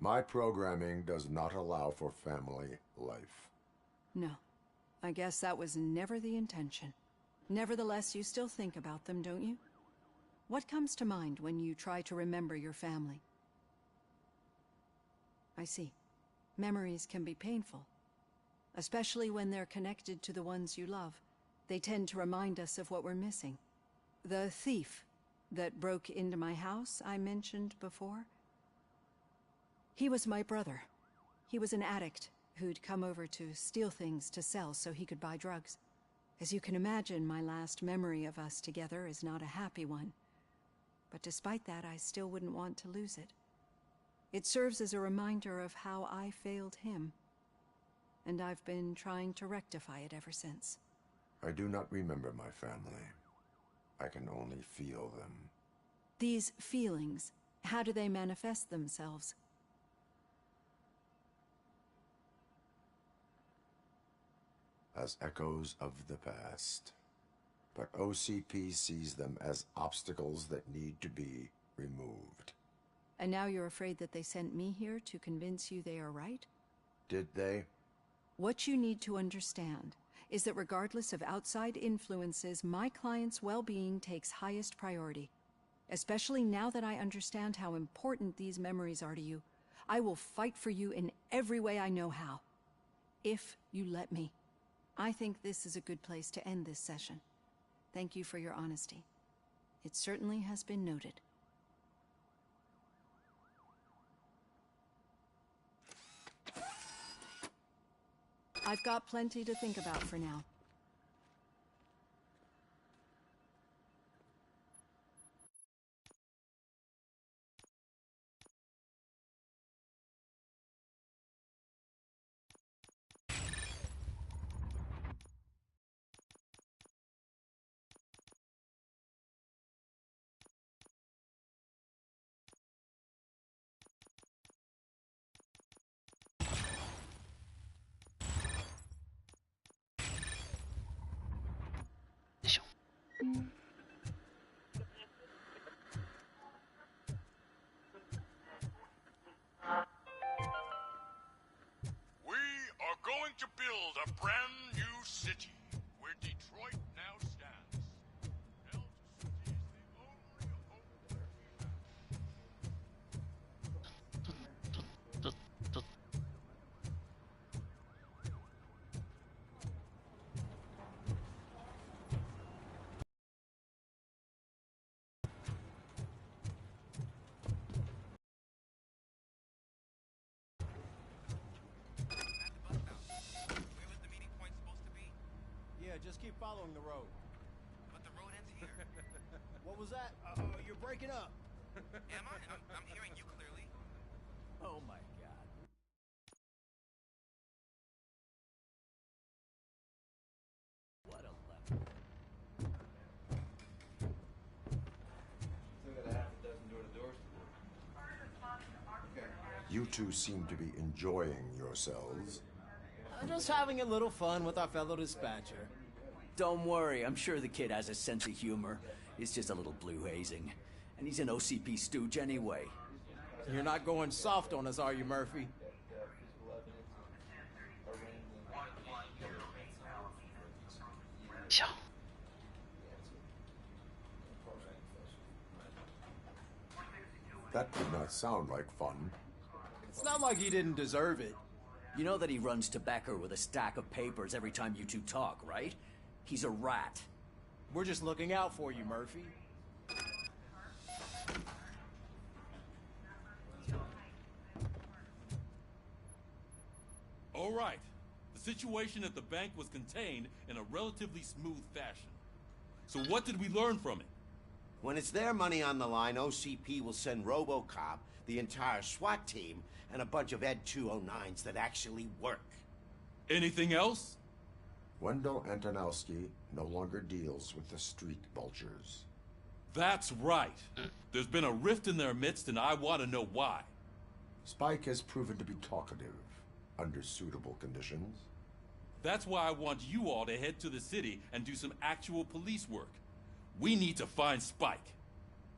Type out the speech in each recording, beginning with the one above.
My programming does not allow for family life. No. I guess that was never the intention. Nevertheless, you still think about them, don't you? What comes to mind when you try to remember your family? I see. Memories can be painful. Especially when they're connected to the ones you love. They tend to remind us of what we're missing. The thief that broke into my house I mentioned before? He was my brother. He was an addict who'd come over to steal things to sell so he could buy drugs. As you can imagine, my last memory of us together is not a happy one. But despite that, I still wouldn't want to lose it. It serves as a reminder of how I failed him. And I've been trying to rectify it ever since. I do not remember my family. I can only feel them. These feelings, how do they manifest themselves? As echoes of the past. But OCP sees them as obstacles that need to be removed. And now you're afraid that they sent me here to convince you they are right? Did they? What you need to understand is that regardless of outside influences, my client's well-being takes highest priority. Especially now that I understand how important these memories are to you. I will fight for you in every way I know how. If you let me. I think this is a good place to end this session. Thank you for your honesty. It certainly has been noted. I've got plenty to think about for now. To build a brand new city where Detroit now stands. Delta City is the only hope we Just keep following the road. But the road ends here. What was that? You're breaking up. Am I? I'm hearing you clearly. Oh my God. What a level. Still got a half a dozen door-to-doors to do. You two seem to be enjoying yourselves. Just having a little fun with our fellow dispatcher. Don't worry, I'm sure the kid has a sense of humor. It's just a little blue hazing. And he's an OCP stooge anyway. You're not going soft on us, are you, Murphy? That did not sound like fun. It's not like he didn't deserve it. You know that he runs tobacco with a stack of papers every time you two talk, right? He's a rat. We're just looking out for you, Murphy. All right. The situation at the bank was contained in a relatively smooth fashion. So what did we learn from it? When it's their money on the line, OCP will send RoboCop, the entire SWAT team, and a bunch of Ed 209s that actually work. Anything else? Wendell Antonowski no longer deals with the street vultures. That's right. There's been a rift in their midst, and I want to know why. Spike has proven to be talkative, under suitable conditions. That's why I want you all to head to the city and do some actual police work. We need to find Spike.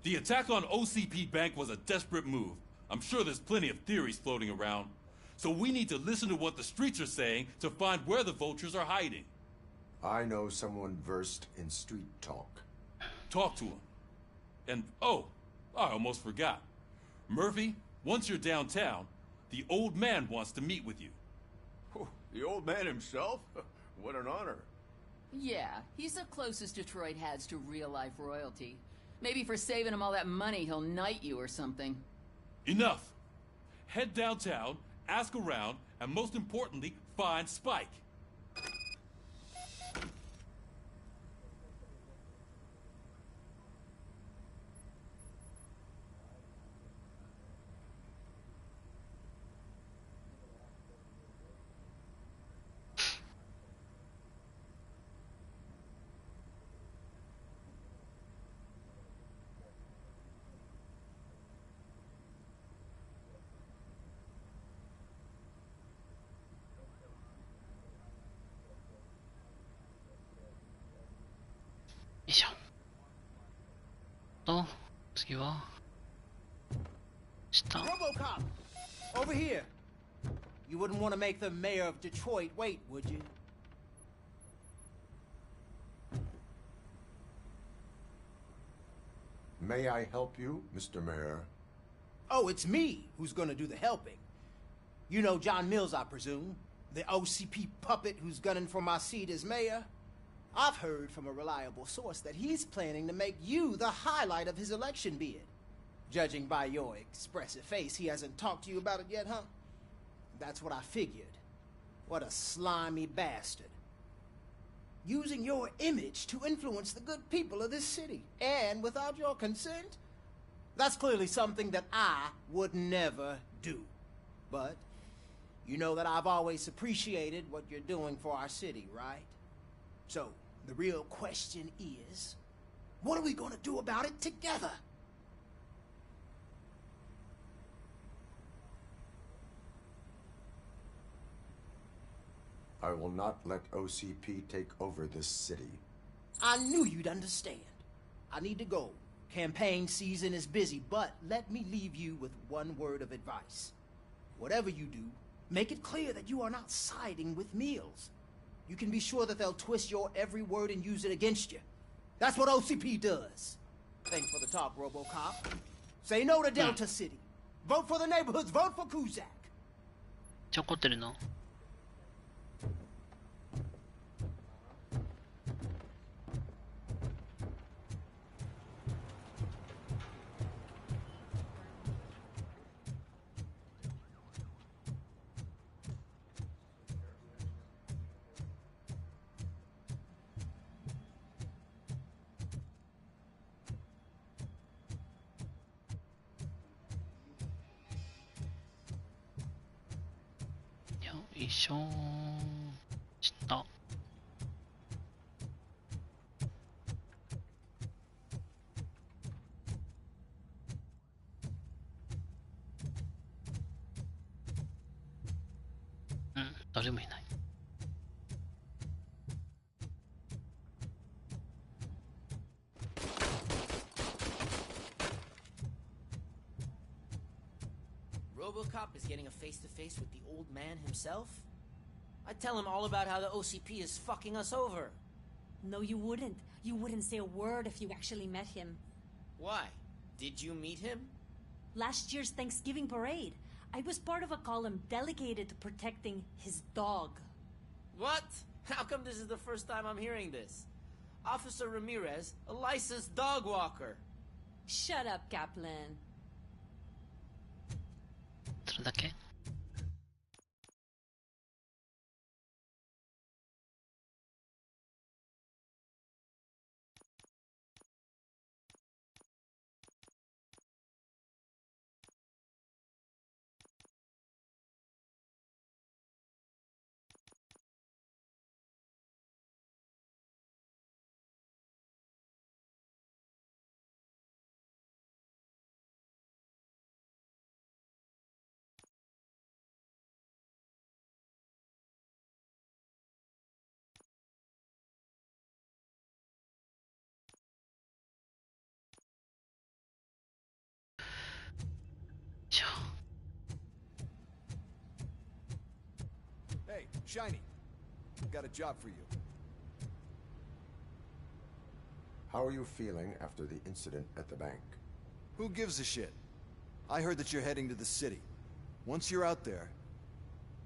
The attack on OCP Bank was a desperate move, I'm sure there's plenty of theories floating around. So we need to listen to what the streets are saying to find where the vultures are hiding. I know someone versed in street talk. Talk to him. And, oh, I almost forgot. Murphy, once you're downtown, the old man wants to meet with you. Oh, the old man himself? What an honor. Yeah, he's the closest Detroit has to real-life royalty. Maybe for saving him all that money, he'll knight you or something. Enough! Head downtown, ask around, and most importantly, find Spike.よいしょ。と、次は、下。RoboCop! Over here! You wouldn't want to make the mayor of Detroit wait, would you? May I help you, Mr. Mayor? Oh, it's me who's gonna do the helping. You know John Mills, I presume? The OCP puppet who's gunning for my seat as mayor? I've heard from a reliable source that he's planning to make you the highlight of his election bid. Judging by your expressive face, he hasn't talked to you about it yet, huh? That's what I figured. What a slimy bastard. Using your image to influence the good people of this city, and without your consent? That's clearly something that I would never do. But you know that I've always appreciated what you're doing for our city, right? So, the real question is, what are we gonna do about it together? I will not let OCP take over this city. I knew you'd understand. I need to go. Campaign season is busy, but let me leave you with one word of advice. Whatever you do, make it clear that you are not siding with Mills. You can be sure that they'll twist your every word and use it against you. That's what OCP does. Thanks for the talk, RoboCop. Say no to Delta City. Vote for the neighborhoods. Vote for Kuzak. ちょ怒ってるのよいしょ下誰もいないRoboCop is getting a face-to-face with the old man himself? I'd tell him all about how the OCP is fucking us over. No, you wouldn't. You wouldn't say a word if you actually met him. Why? Did you meet him? Last year's Thanksgiving parade, I was part of a column delegated to protecting his dog. What? How come this is the first time I'm hearing this? Officer Ramirez, a licensed dog walker. Shut up, Kaplan. それだけ Shiny, I've got a job for you. How are you feeling after the incident at the bank? Who gives a shit? I heard that you're heading to the city. Once you're out there,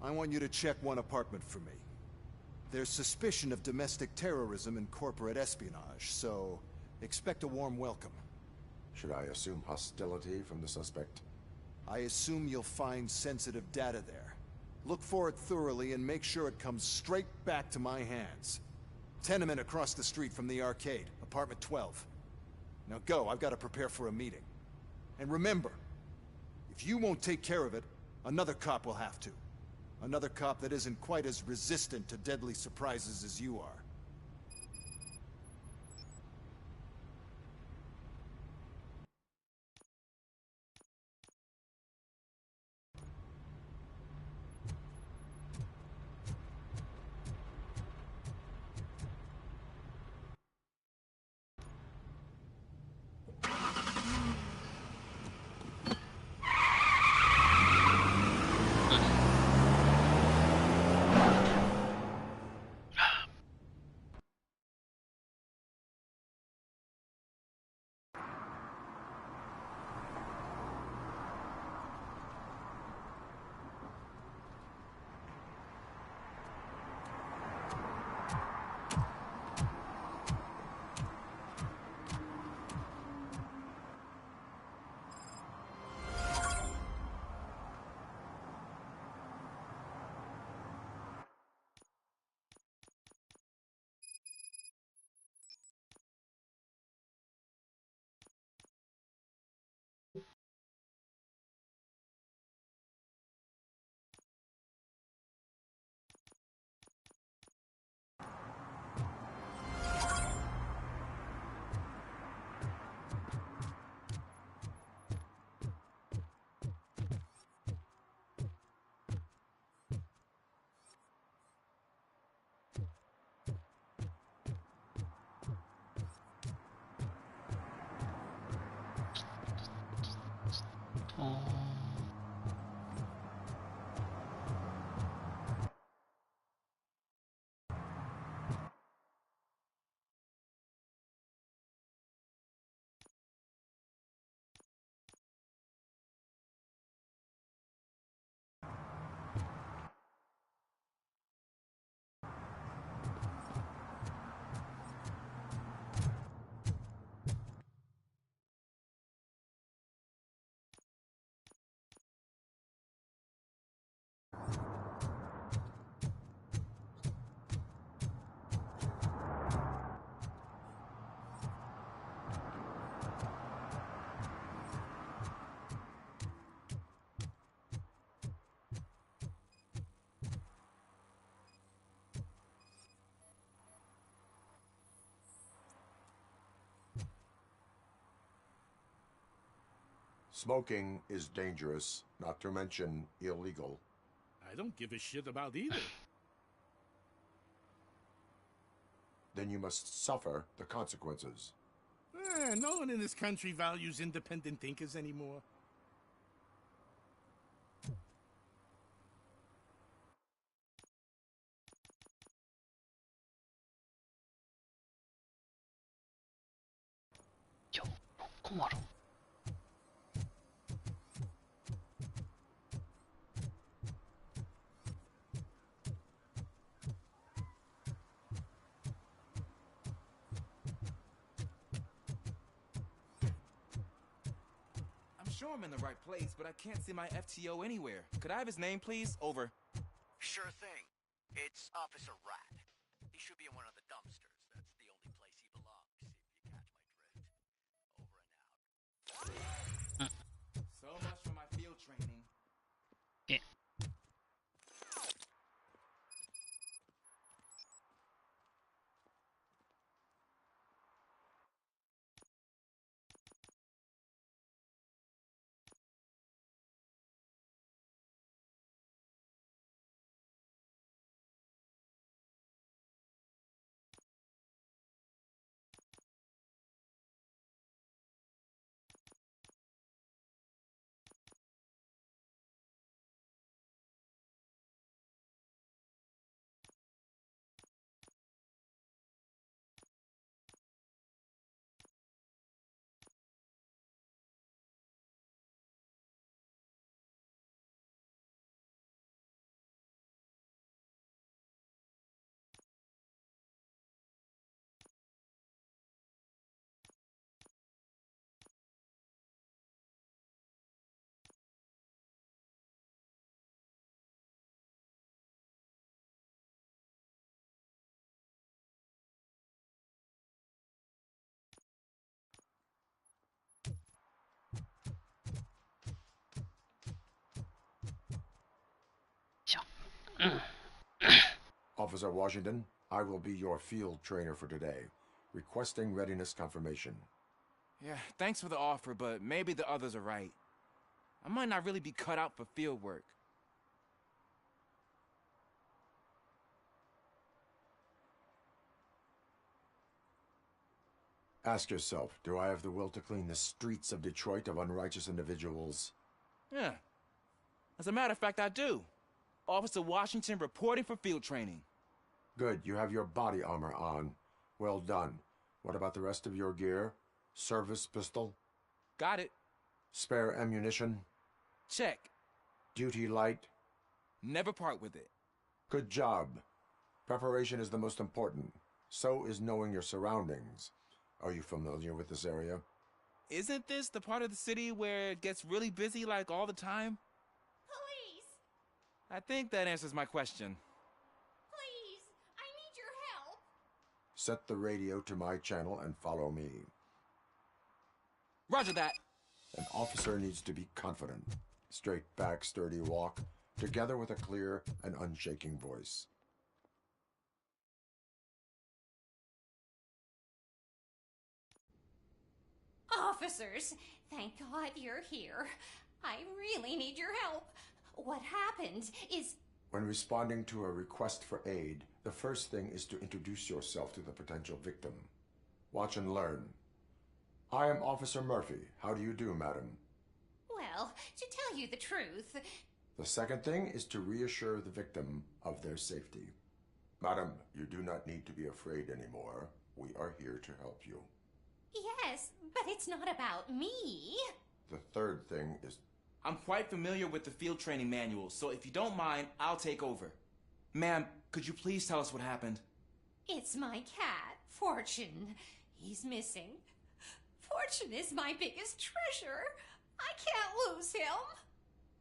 I want you to check one apartment for me. There's suspicion of domestic terrorism and corporate espionage, so expect a warm welcome. Should I assume hostility from the suspect? I assume you'll find sensitive data there. Look for it thoroughly and make sure it comes straight back to my hands. Tenement across the street from the arcade, apartment 12. Now go, I've got to prepare for a meeting. And remember, if you won't take care of it, another cop will have to. Another cop that isn't quite as resistant to deadly surprises as you are. Smoking is dangerous, not to mention illegal. I don't give a shit about either. Then you must suffer the consequences. No one in this country values independent thinkers anymore. Yo, ¿cómo hará? Sure I'm in the right place, but I can't see my FTO anywhere. Could I have his name, please? Over. Sure thing. It's Officer Rat. He should be in one of the dumpsters. That's the only place he belongs, if you catch my drift. Over and out. So much for my field training. Yeah. Officer Washington, I will be your field trainer for today. Requesting readiness confirmation. Yeah, thanks for the offer, but maybe the others are right. I might not really be cut out for field work. Ask yourself, do I have the will to clean the streets of Detroit of unrighteous individuals? Yeah. As a matter of fact, I do. Officer Washington reporting for field training. Good, you have your body armor on. Well done. What about the rest of your gear? Service pistol? Got it. Spare ammunition? Check. Duty light? Never part with it. Good job. Preparation is the most important. So is knowing your surroundings. Are you familiar with this area? Isn't this the part of the city where it gets really busy like all the time? Police! I think that answers my question. Please, I need your help. Set the radio to my channel and follow me. Roger that. An officer needs to be confident. Straight back, sturdy walk, together with a clear and unshaking voice. Officers, thank God you're here. I really need your help. What happened is... When responding to a request for aid, the first thing is to introduce yourself to the potential victim. Watch and learn. I am Officer Murphy. How do you do, madam? Well, to tell you the truth... The second thing is to reassure the victim of their safety. Madam, you do not need to be afraid anymore. We are here to help you. Yes, but it's not about me. The third thing is... I'm quite familiar with the field training manual, so if you don't mind, I'll take over. Ma'am, could you please tell us what happened? It's my cat, Fortune. He's missing. Fortune is my biggest treasure. I can't lose him.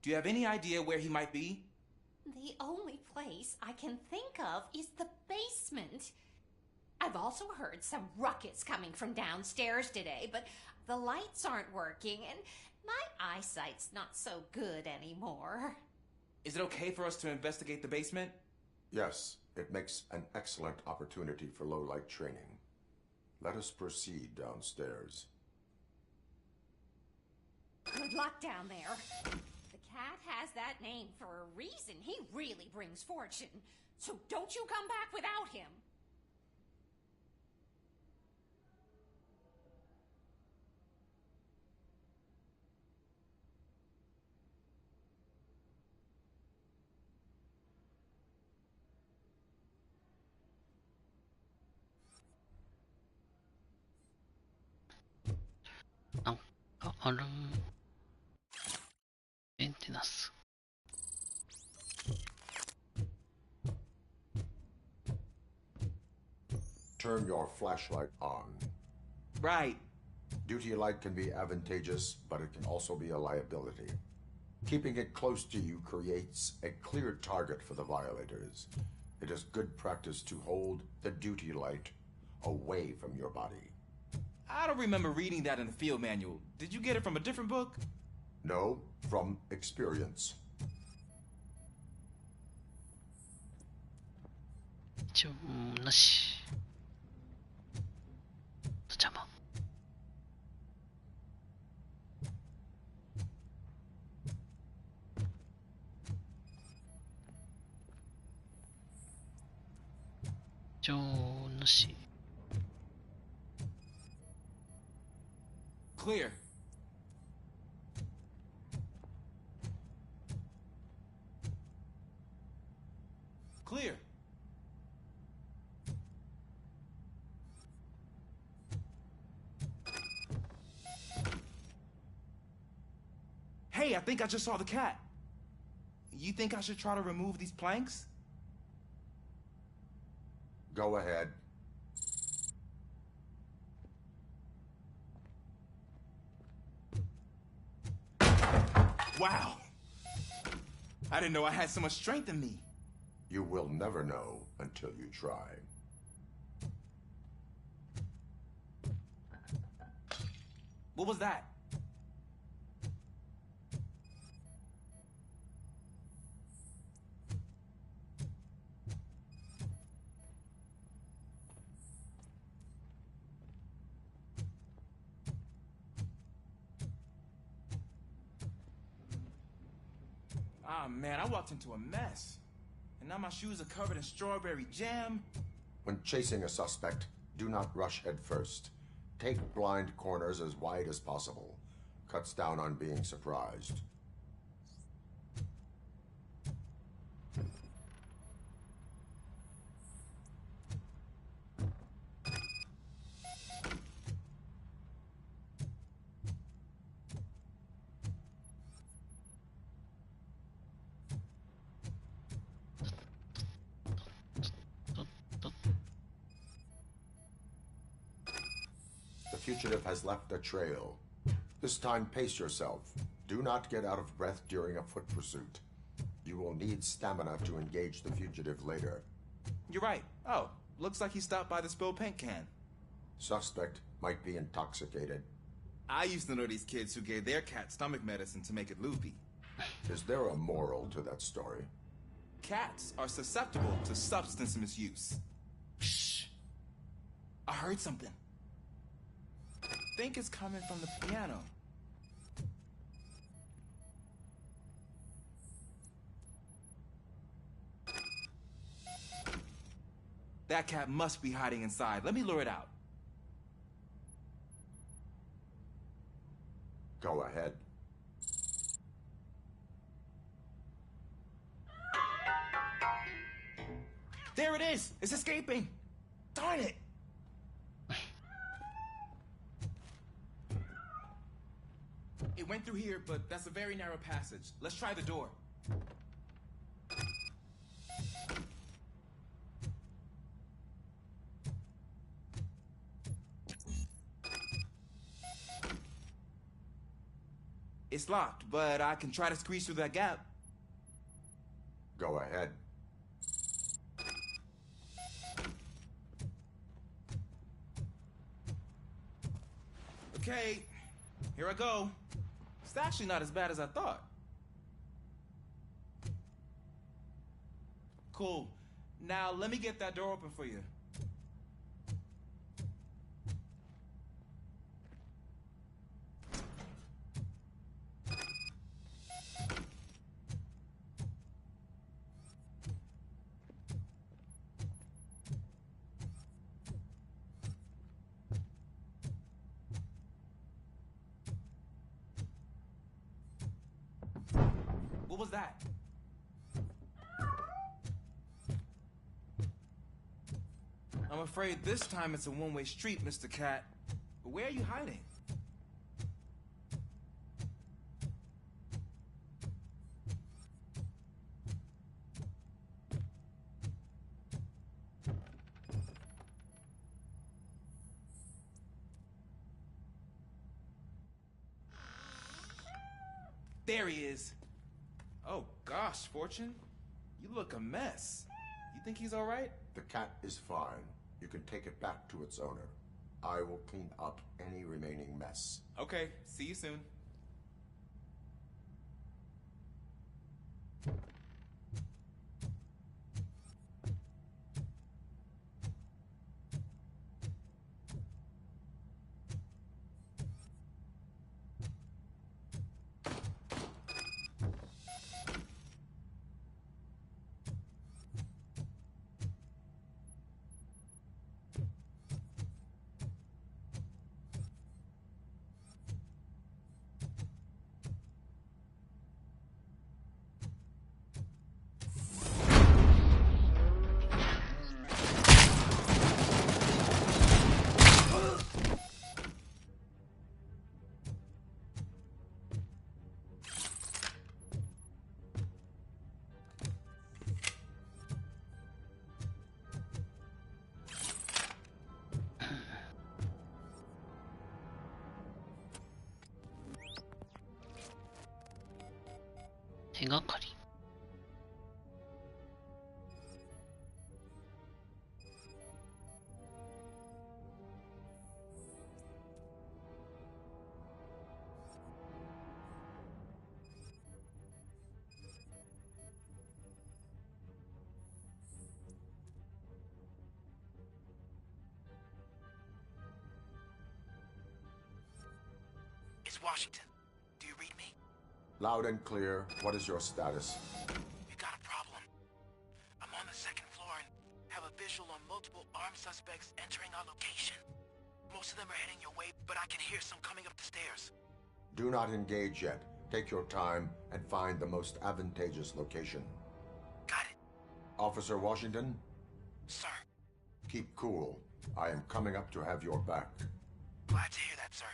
Do you have any idea where he might be? The only place I can think of is the basement. I've also heard some ruckus coming from downstairs today, but the lights aren't working, and my eyesight's not so good anymore. Is it okay for us to investigate the basement? Yes, it makes an excellent opportunity for low-light training. Let us proceed downstairs. Good luck down there. The cat has that name for a reason. He really brings fortune. So don't you come back without him.なんかある。メンテナンス。Turn your flashlight on. Right. Duty light can be advantageous, but it can also be a liability. Keeping it close to you creates a clear target for the violators. It is good practice to hold the duty light away from your body. I don't remember reading that in the field manual. Did you get it from a different book? No, from experience. 一応なし。邪魔。一応なし。Clear. Clear. Hey, I think I just saw the cat. You think I should try to remove these planks? Go ahead. Wow. I didn't know I had so much strength in me. You will never know until you try. What was that? Ah, man, I walked into a mess. And now my shoes are covered in strawberry jam. When chasing a suspect, do not rush head first. Take blind corners as wide as possible. Cuts down on being surprised. The fugitive has left a trail. This time, pace yourself. Do not get out of breath during a foot pursuit. You will need stamina to engage the fugitive later. You're right. Oh, looks like he stopped by the spilled paint can. Suspect might be intoxicated. I used to know these kids who gave their cat stomach medicine to make it loopy. Is there a moral to that story? Cats are susceptible to substance misuse. Shh. I heard something. I think it's coming from the piano. That cat must be hiding inside. Let me lure it out. Go ahead. There it is! It's escaping! Darn it! It went through here, but that's a very narrow passage. Let's try the door. It's locked, but I can try to squeeze through that gap. Go ahead. Okay, here I go. It's actually not as bad as I thought. Cool. Now let me get that door open for you. What was that? I'm afraid this time it's a one-way street, Mr. Cat. But where are you hiding? There he is. Oh gosh, Fortune. You look a mess. You think he's all right? The cat is fine. You can take it back to its owner. I will clean up any remaining mess. Okay, see you soon. 대가카리. It's Washington. Do you read me? Loud and clear. What is your status? We got a problem. I'm on the second floor and have a visual on multiple armed suspects entering our location. Most of them are heading your way, but I can hear some coming up the stairs. Do not engage yet. Take your time and find the most advantageous location. Got it. Officer Washington? Sir. Keep cool. I am coming up to have your back. Glad to hear that, sir.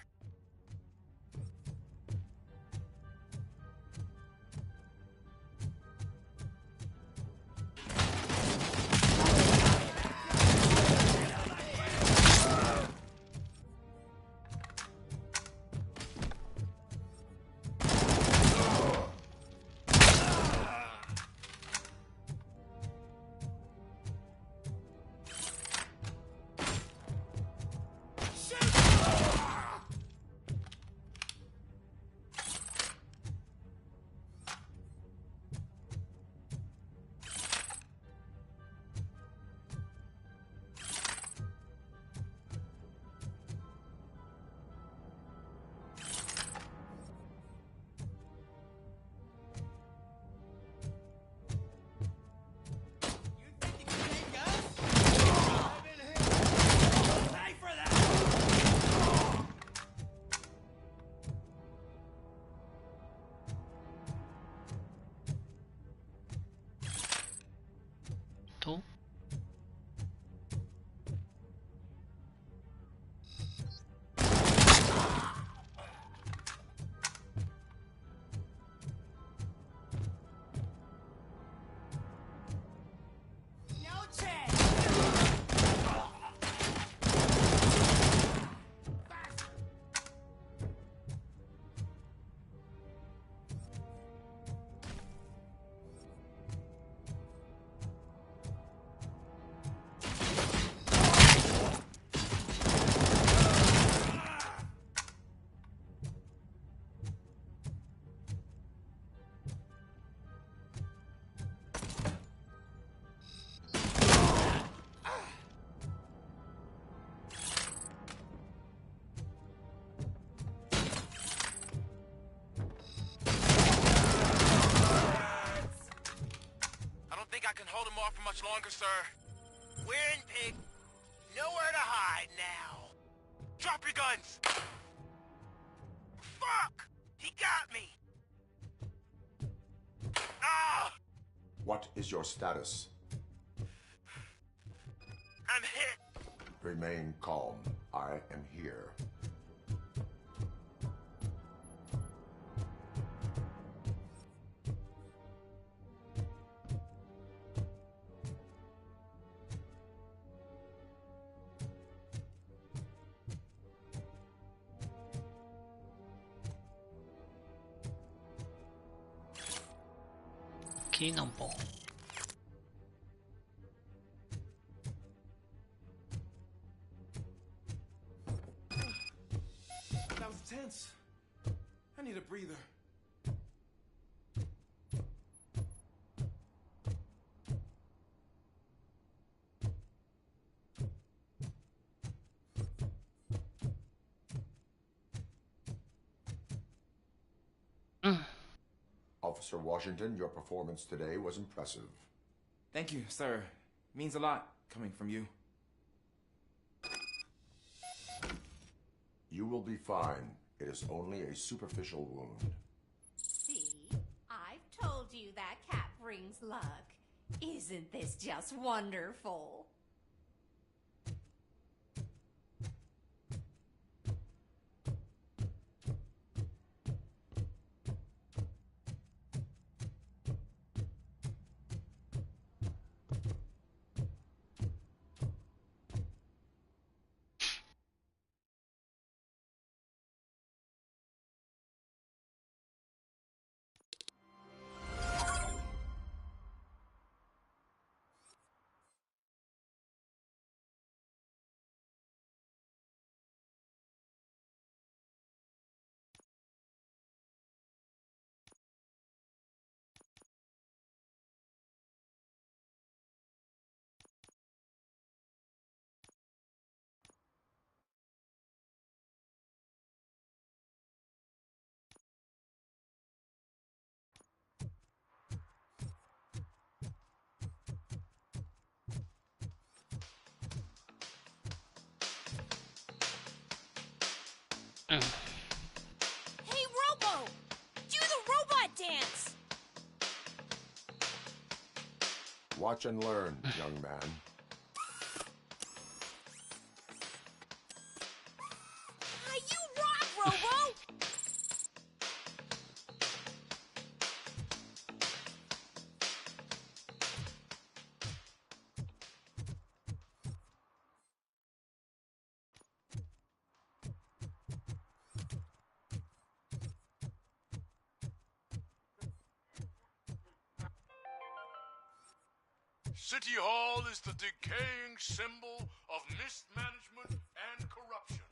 또? hold him off for much longer, sir. We're in Pig. Nowhere to hide now. Drop your guns! Fuck! He got me! Ah! What is your status? I'm hit. Remain calm. I am here. Key number. That was tense. I need a breather. Officer Washington, your performance today was impressive. Thank you, sir. Means a lot coming from you. You will be fine. It is only a superficial wound. See? I've told you that cat brings luck. Isn't this just wonderful? Watch and learn, young man. You rock, Robo! City Hall is the decaying symbol of mismanagement and corruption.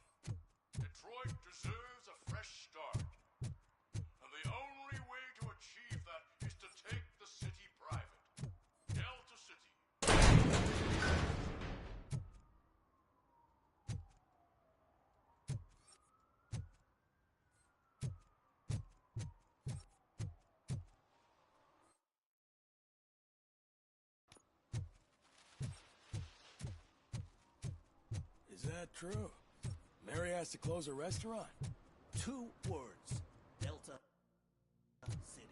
Detroit deserves a fresh start. And the only way to achieve that is to take the city private. Delta City. Is that true? Mary has to close a restaurant? 2 words. Delta City.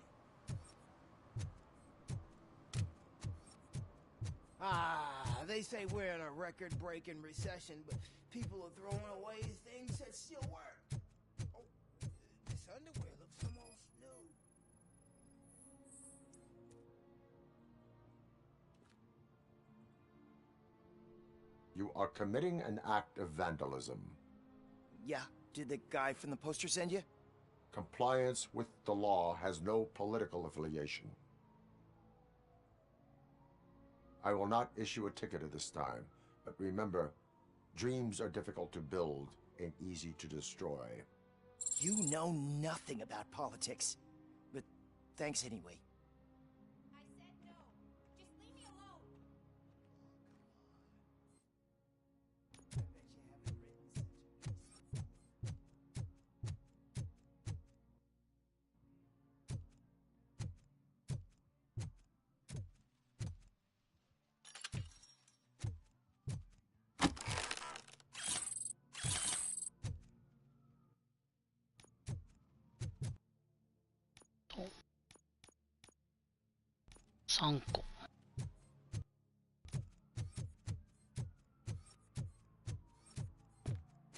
They say we're in a record-breaking recession, but people are throwing away things that still work. Oh, this underwear looks almost new. You are committing an act of vandalism. Yeah, did the guy from the poster send you? Compliance with the law has no political affiliation. I will not issue a ticket at this time, but remember, dreams are difficult to build and easy to destroy. You know nothing about politics, but thanks anyway. I said no. Just leave me alone.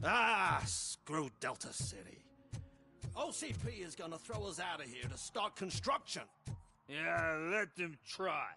Ah, screw Delta City. OCP is gonna throw us out of here to start construction. Yeah, let them try.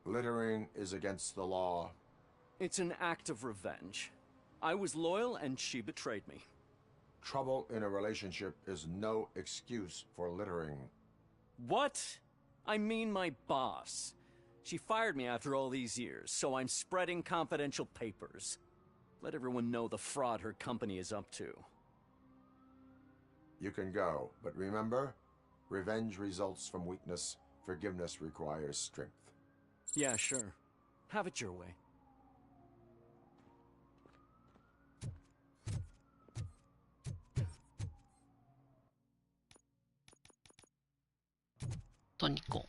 Littering is against the law. It's an act of revenge. I was loyal and she betrayed me. Trouble in a relationship is no excuse for littering. What? I mean my boss. She fired me after all these years, so I'm spreading confidential papers. Let everyone know the fraud her company is up to. You can go, but remember, revenge results from weakness. Forgiveness requires strength. Yeah, sure. Have it your way. と2個。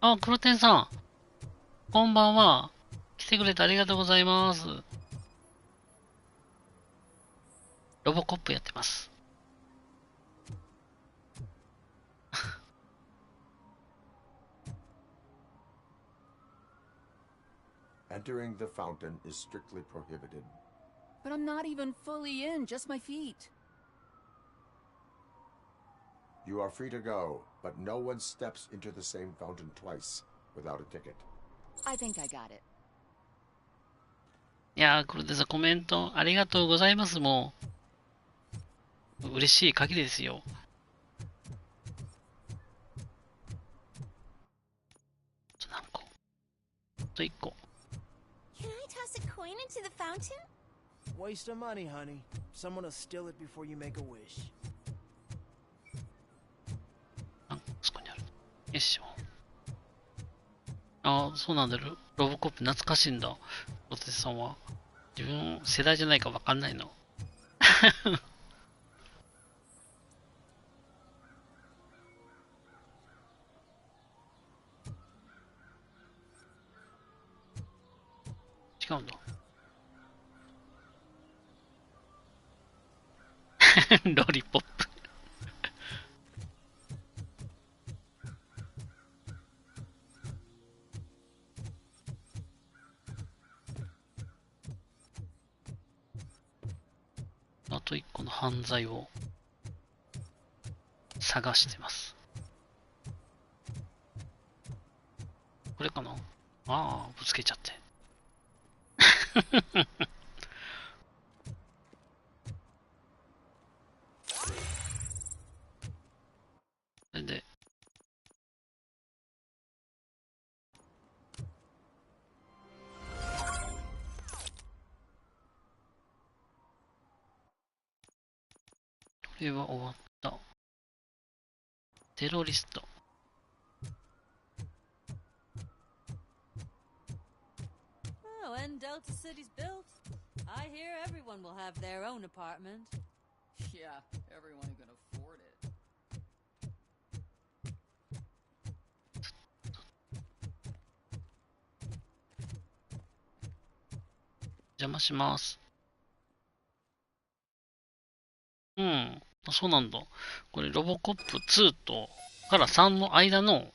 あ、黒天さん。こんばんは。来てくれてありがとうございます。ロボコップやってます。Entering the fountain is strictly prohibited. But I'm not even fully in, just my feet. You are free to go, but no one steps into the same fountain twice without a ticket. I think I got it. いやー、これでさ、コメントありがとうございます。もう、嬉しい限りですよ。何個？あと1個。Can I toss a coin into the fountain? Waste of money, honey. Someone will steal it before you make a wish. あ、そこにある。よいしょ。ああ、そうなんだ。ロボコップ懐かしいんだ。ロテさんは。自分世代じゃないか分かんないの。違うんだ。ロリポップ。あと1個の犯罪を探してます。これかな？ああ、ぶつけちゃって。それで、これは終わった。テロリスト。Oh, when Delta City's built, I hear everyone will have their own apartment. Yeah, everyone who can afford it. 邪魔します。うん。そうなんだ。これ、ロボコップ2とから3の間の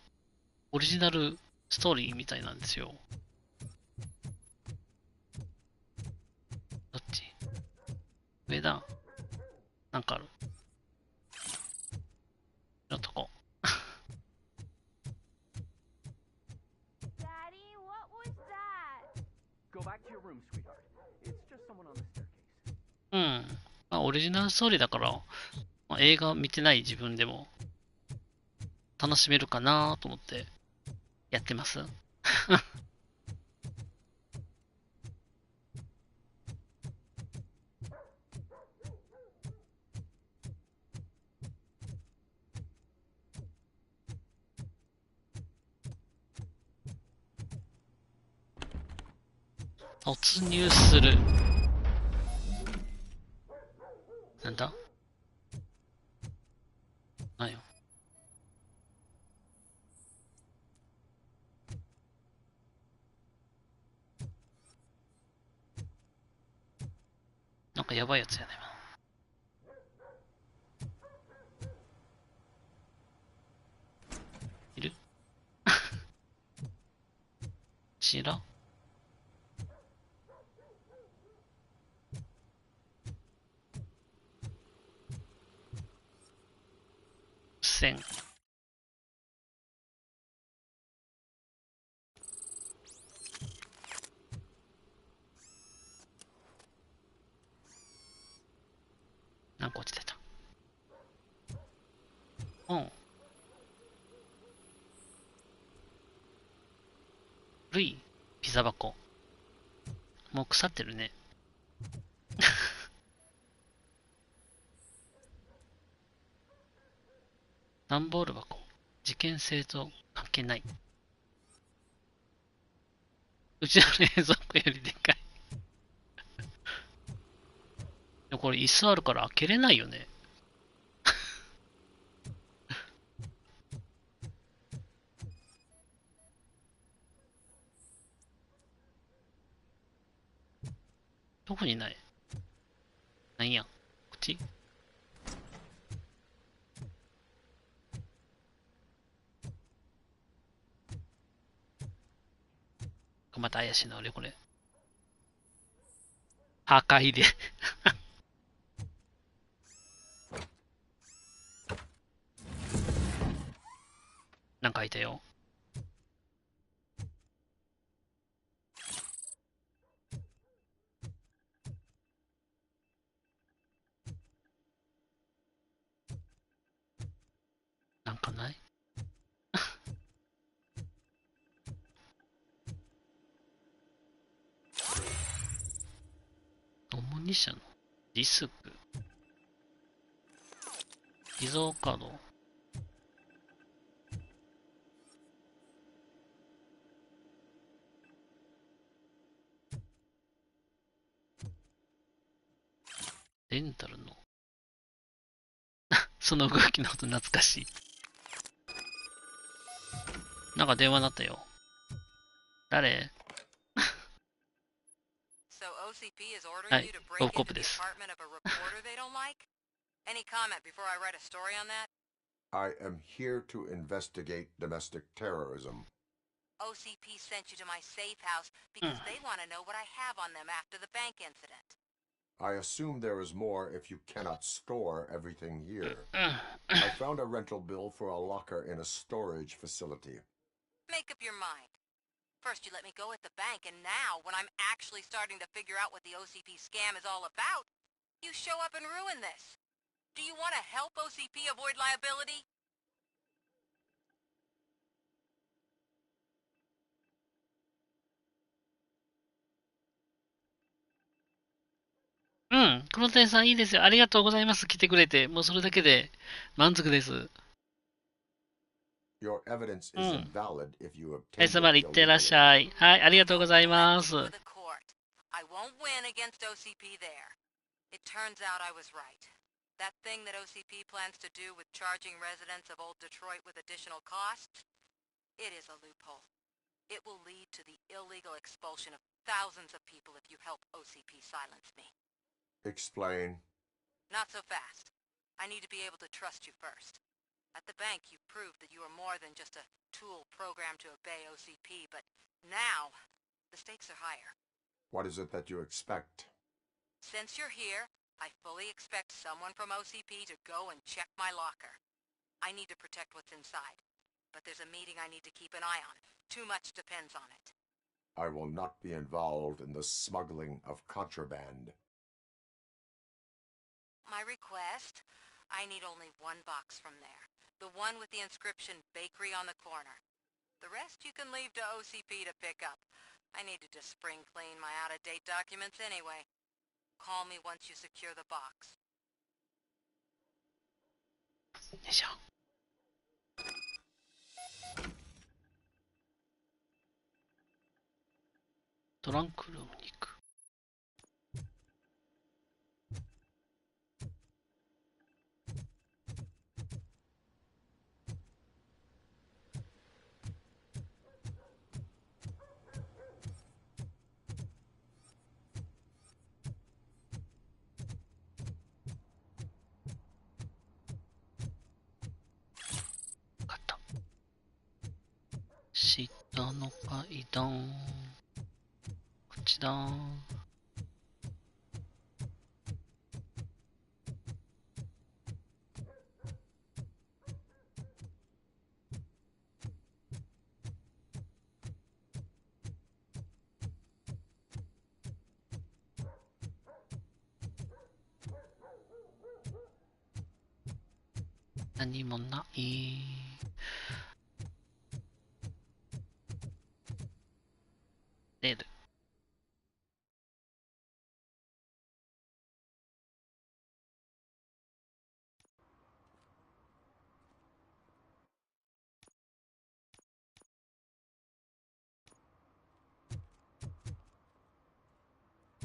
オリジナルストーリーみたいなんですよ。どっち？上だ。なんかある。ちょっとこう。Daddy, what was that? Go back to your room, sweetheart. It's just someone on the staircase. うん。まあ、オリジナルストーリーだから、まあ、映画見てない自分でも楽しめるかなと思ってやってます。突入する。なんだ？なんよ。なんかやばいやつやね。いる？ちら？線。何個落ちてた？うん。古いピザ箱。もう腐ってるね。段ボール箱。事件性と関係ない。うちの冷蔵庫よりでかい。でもこれ椅子あるから開けれないよね。どこにない？なんや。こっち？また怪しいな、俺これ。破壊で。なんか開いたよ。なんかない？オモニ社のディスク。偽造カード。レンタルの。その動きのこと懐かしい。なんか電話になったよ。誰？はい、ロボコップです。I am here to investigate domestic terrorism. OCP sent you to my safe house because they want to know what I have on them after the bank incident. I assume there is more if you cannot store everything here. I found a rental bill for a locker in a storage facility. Make up your mind. First you let me go at the bank, and now, when I'm actually starting to figure out what the OCP scam is all about, you show up and ruin this. Do you want to help OCP avoid liability? うん、黒谷さんいいですよ。ありがとうございます。来てくれて。もうそれだけで満足です。Your evidence is invalid if you はい、 obtained つまり it いってらっしゃい。はい、ありがとうございます。I won't win against OCP there. It turns out I was right. That thing that OCP plans to do with charging residents of Old Detroit with additional costs? It is a loophole. It will lead to the illegal expulsion of thousands of people if you help OCP silence me. Explain. Not so fast. I need to be able to trust you first. At the bank, you proved that you are more than just a tool programmed to obey OCP, but now, the stakes are higher. What is it that you expect? Since you're here, I fully expect someone from OCP to go and check my locker. I need to protect what's inside, but there's a meeting I need to keep an eye on. Too much depends on it. I will not be involved in the smuggling of contraband. My request? I need only one box from there. The one with the inscription Bakery on the corner. The rest you can leave to OCP to pick up. I need to just spring clean my out-of-date documents anyway. Call me once you secure the box. よいしょ。トランクルームに行く。下の階段。こっちだー。何もない。出る。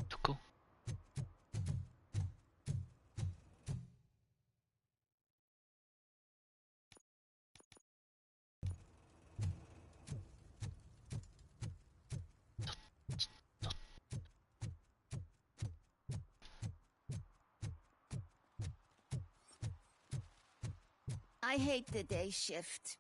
どこ？I hate the day shift.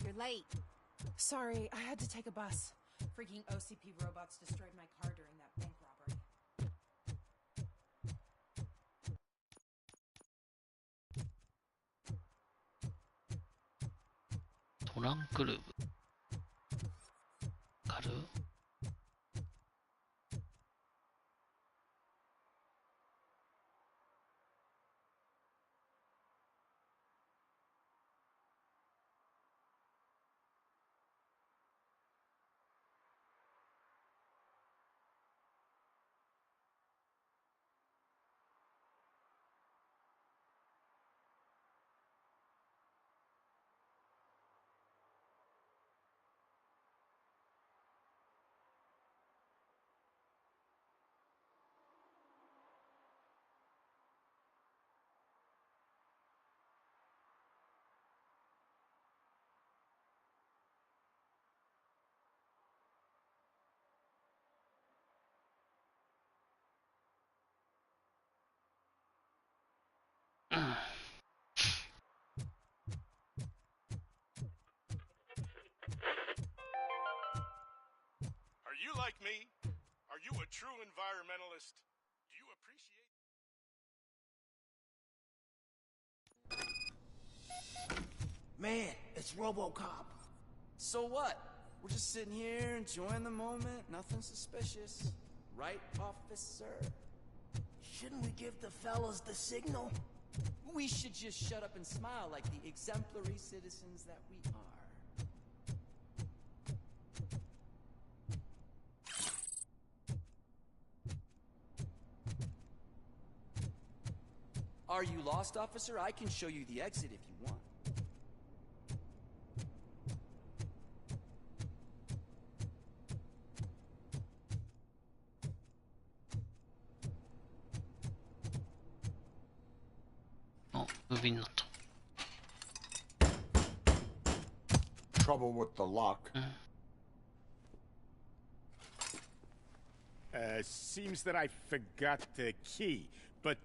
You're late. Sorry, I had to take a bus. Freaking OCP robots destroyed my car during that bank robbery.トランクルーム。わかる？Are you like me? Are you a true environmentalist? Do you appreciate... Man, it's RoboCop. So what? We're just sitting here enjoying the moment. Nothing suspicious. Right, officer? Shouldn't we give the fellas the signal? We should just shut up and smile like the exemplary citizens that we are. Are you lost, officer? I can show you the exit if you want. Oh, moving not. Trouble with the lock. Seems that I forgot the key, but,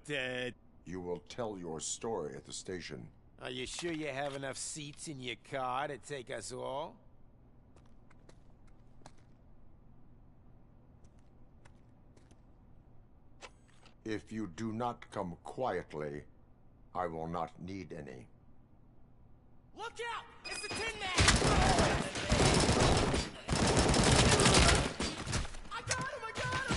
You will tell your story at the station. Are you sure you have enough seats in your car to take us all? If you do not come quietly, I will not need any. Look out! It's the Tin Man! I got him! I got him!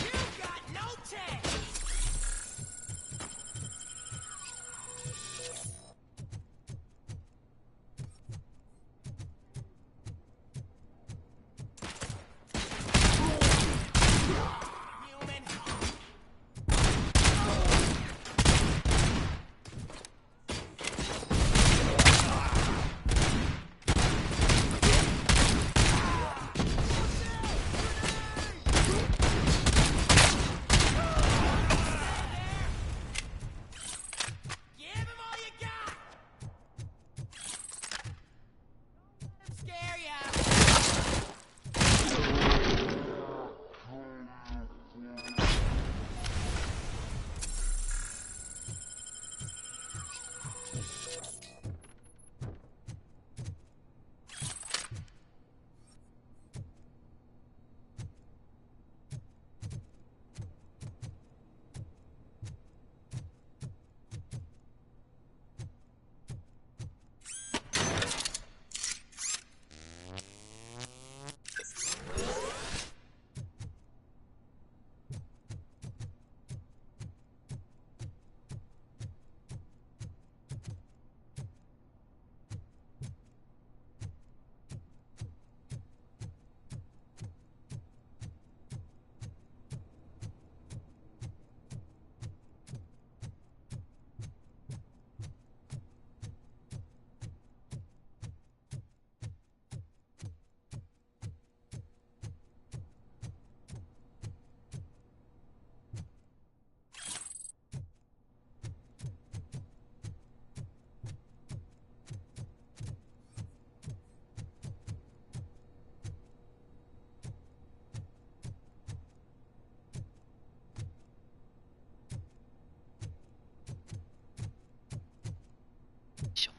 You got no chance! しょ。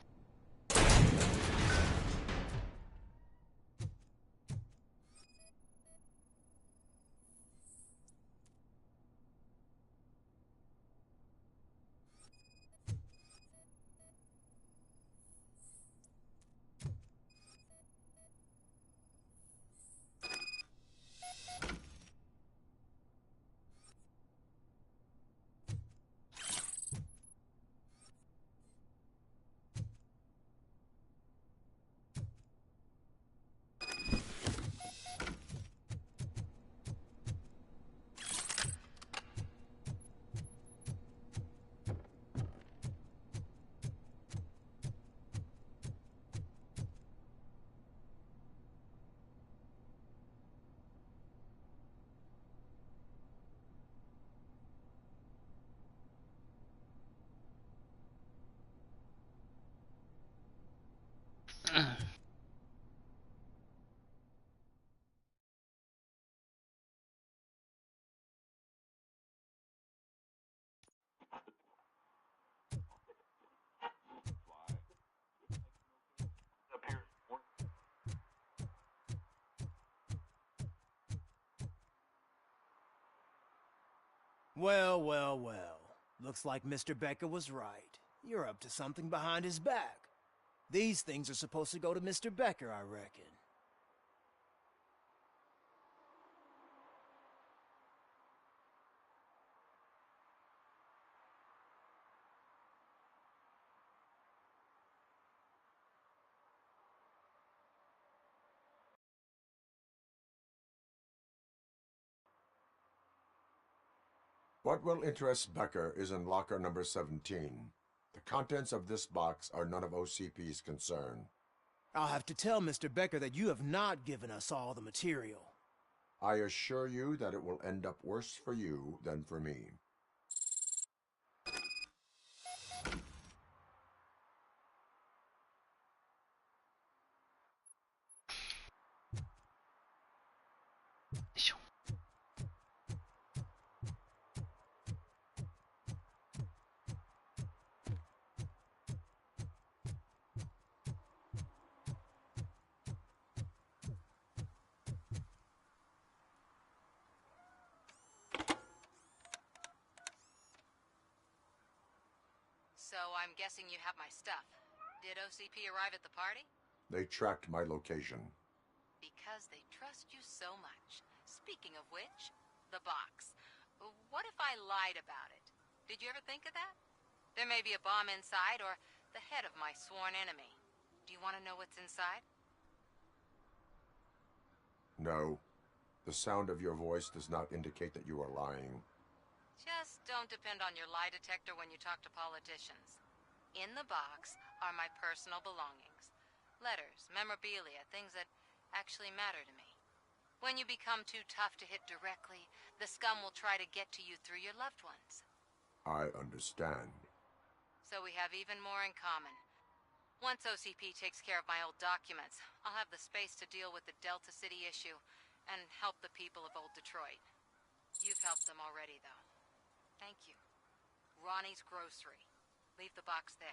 Well, well, well. Looks like Mr. Becker was right. You're up to something behind his back. These things are supposed to go to Mr. Becker, I reckon. What will interest Becker is in locker number 17. The contents of this box are none of OCP's concern. I'll have to tell Mr. Becker that you have not given us all the material. I assure you that it will end up worse for you than for me. So I'm guessing you have my stuff. Did OCP arrive at the party? They tracked my location. Because they trust you so much. Speaking of which, the box. What if I lied about it? Did you ever think of that? There may be a bomb inside or the head of my sworn enemy. Do you want to know what's inside? No. The sound of your voice does not indicate that you are lying. Just don't depend on your lie detector when you talk to politicians. In the box are my personal belongings. Letters, memorabilia, things that actually matter to me. When you become too tough to hit directly, the scum will try to get to you through your loved ones. I understand. So we have even more in common. Once OCP takes care of my old documents, I'll have the space to deal with the Delta City issue and help the people of Old Detroit. You've helped them already, though. Thank you. Ronnie's Grocery. Leave the box there.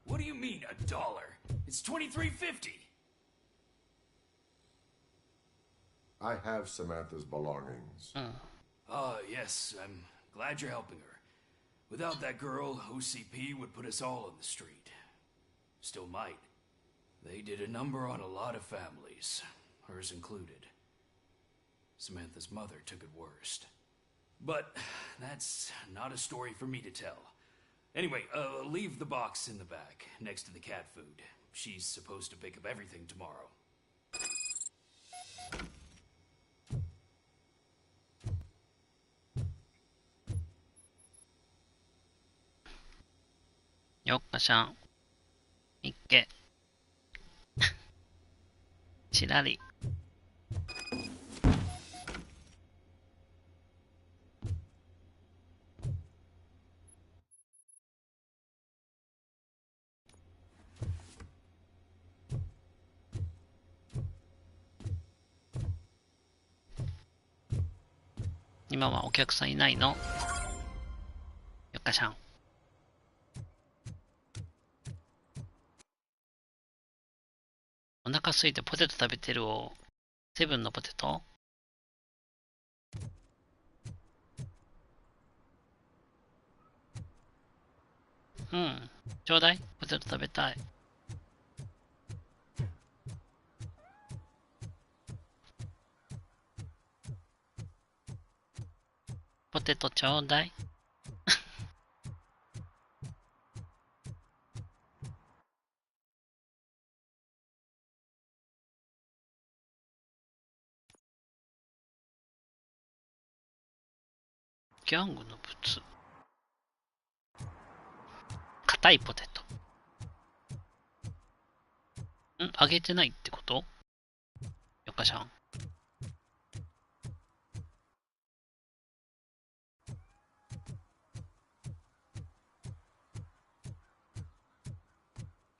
What do you mean, $1? It's $23.50. I have Samantha's belongings. Yes, I'm glad you're helping her. Without that girl, OCP would put us all on the street. Still might. They did a number on a lot of families, hers included. Samantha's mother took it worst. But that's not a story for me to tell. Anyway, leave the box in the back, next to the cat food. She's supposed to pick up everything tomorrow.よっかしゃん。いっけ。ちらり。今はお客さんいないの。よっかしゃん。お腹空いてポテト食べてるを、セブンのポテト？うん。ちょうだい。ポテト食べたい。ポテトちょうだい。ギャングの物。硬いポテト。揚げてないってこと？よっかしゃん。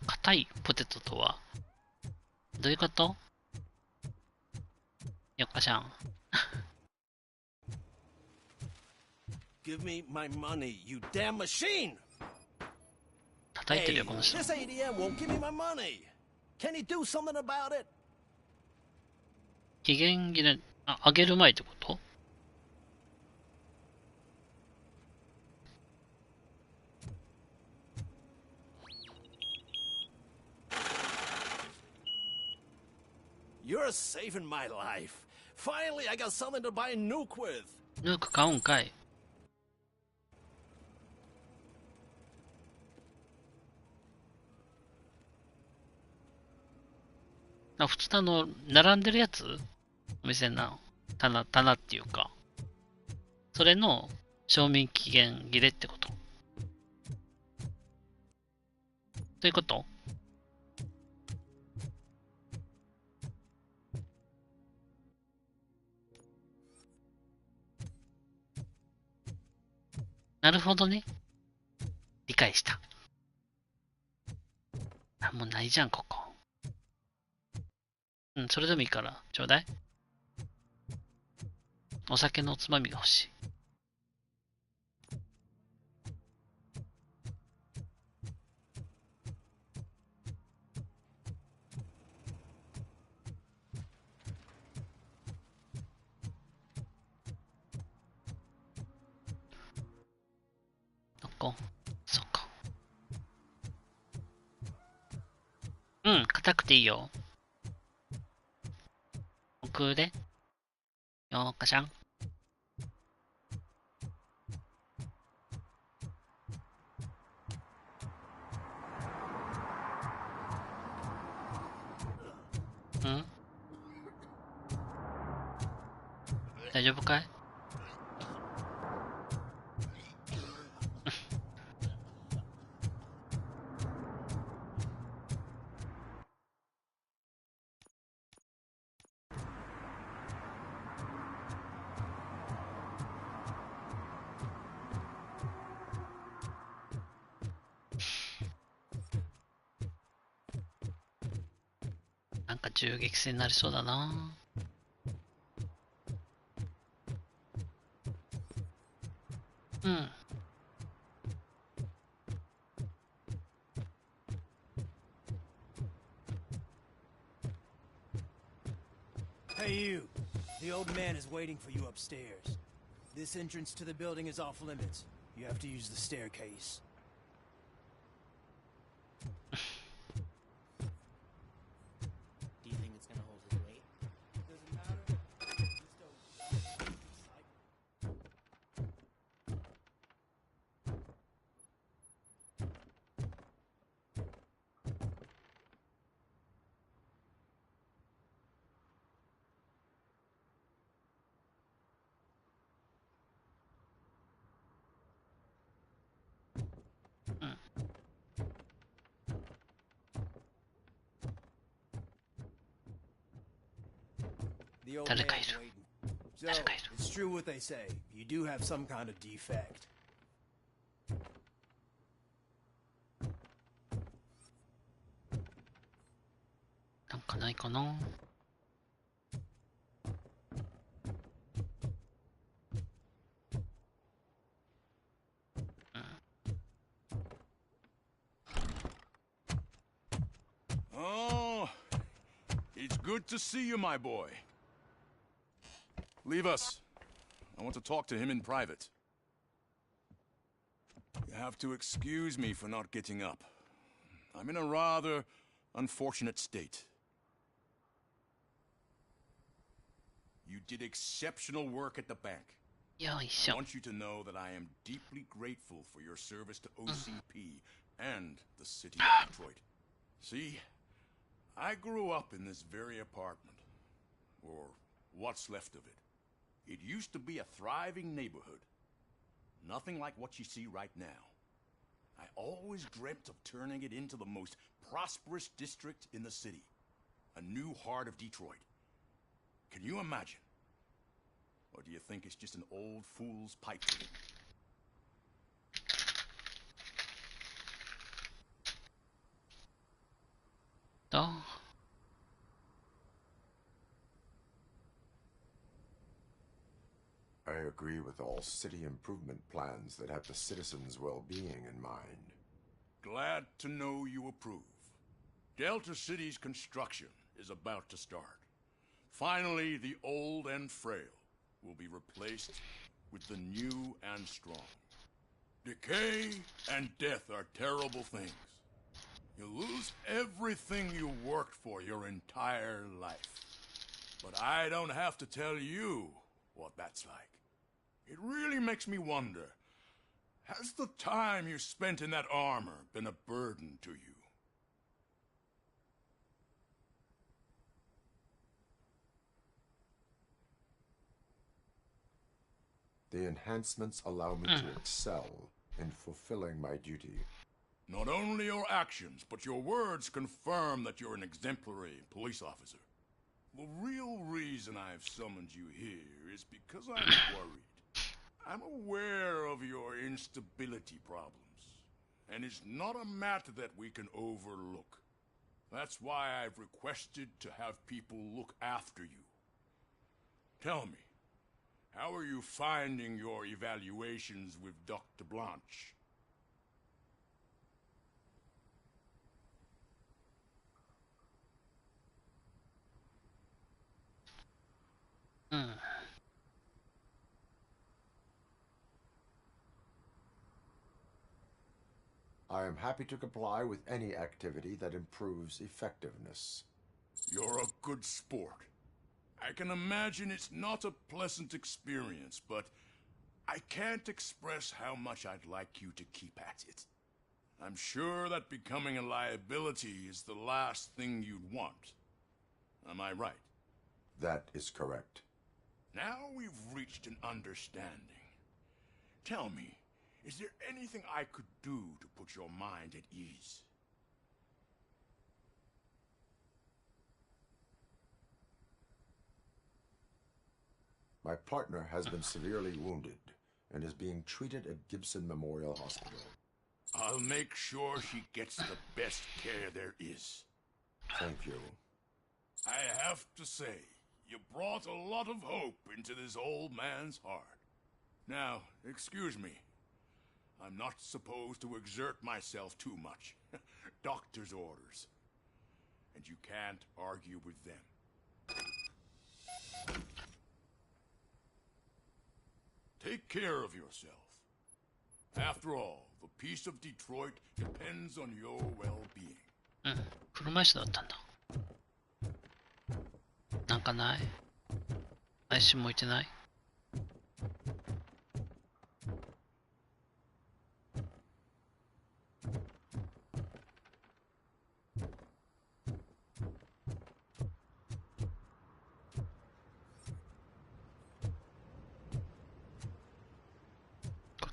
硬いポテトとは、どういうこと？よっかしゃん。Give me my money, you damn machine! 叩いてるよ、この人。This ATM won't give me my money. Can you do something about it? 期限切れ、揚げる前ってこと？You're saving my life. Finally, I got something to buy a nuke with. ヌーク買うんかい。普通並んでるやつ？お店の棚っていうか。それの賞味期限切れってこと？ということ？なるほどね。理解した。もうないじゃん、ここ。それでもいいから、ちょうだい。お酒のおつまみが欲しい。どこ？そっか。硬くていいよ。奥で。よーかしゃん。大丈夫かい？なんか銃撃戦になりそうだな。Hey you, the old man is waiting for you upstairs. This entrance to the building is off limits. You have to use the staircase. Do you think it's gonna hold his weight? Doesn't matter. Just don't... The old man's waiting. So, it's true what they say. You do have some kind of defect. なんかないかな。Oh, it's good to see you, my boy. Leave us. I want to talk to him in private. You have to excuse me for not getting up. I'm in a rather unfortunate state. You did exceptional work at the bank. I want you to know that I am deeply grateful for your service to OCP and the city of Detroit. See, I grew up in this very apartment, or what's left of it. It used to be a thriving neighborhood. Nothing like what you see right now. I always dreamt of turning it into the most prosperous district in the city. A new heart of Detroit. Can you imagine? Or do you think it's just an old fool's pipe dream? Oh. I agree with all city improvement plans that have the citizens' well-being in mind. Glad to know you approve. Delta City's construction is about to start. Finally, the old and frail will be replaced with the new and strong. Decay and death are terrible things. You lose everything you worked for your entire life. But I don't have to tell you what that's like. It really makes me wonder, has the time you spent in that armor been a burden to you? The enhancements allow me to excel in fulfilling my duty. Not only your actions, but your words confirm that you're an exemplary police officer. The real reason I've summoned you here is because I'm worried. I'm aware of your instability problems, and it's not a matter that we can overlook. That's why I've requested to have people look after you. Tell me, how are you finding your evaluations with Dr. Blanche? I am happy to comply with any activity that improves effectiveness. You're a good sport. I can imagine it's not a pleasant experience, but I can't express how much I'd like you to keep at it. I'm sure that becoming a liability is the last thing you'd want. Am I right? That is correct. Now we've reached an understanding. Tell me, is there anything I could do to put your mind at ease? My partner has been severely wounded and is being treated at Gibson Memorial Hospital. I'll make sure she gets the best care there is. Thank you. I have to say, you brought a lot of hope into this old man's heart. Now, excuse me. I'm not supposed to exert myself too much. Doctor's orders. And you can't argue with them. Take care of yourself. After all, the peace of Detroit depends on your well-being. 車椅子だったんだ。なんかない？配信もいてない？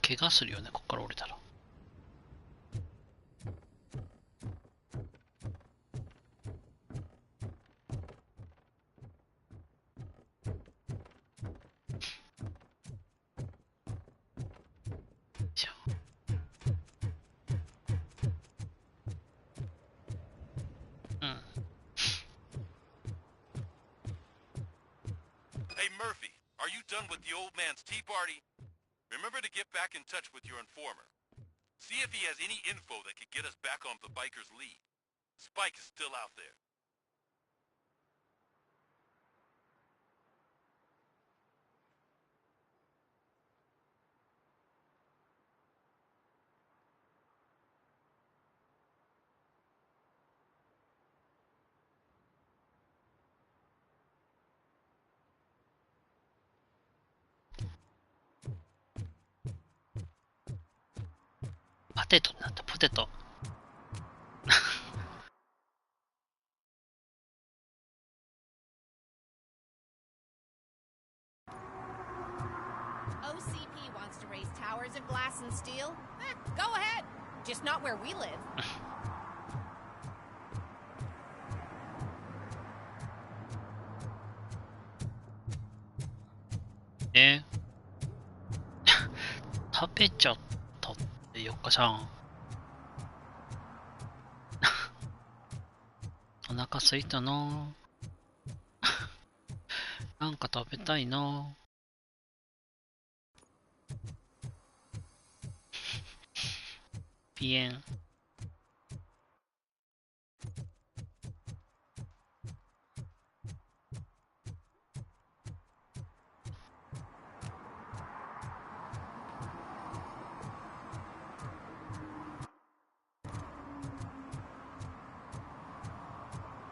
怪我するよね、こっから降りたら。Hey Murphy, are you done with the old man's tea party? Remember to get back in touch with your informer. See if he has any info that could get us back on the biker's lead. Spike is still out there. Potato になった、ポテト。OCP wants to raise towers of glass and steel? Go ahead. Just not where we live. 食べちゃったってよっかさん。お腹すいたな。なんか食べたいな。ピエン。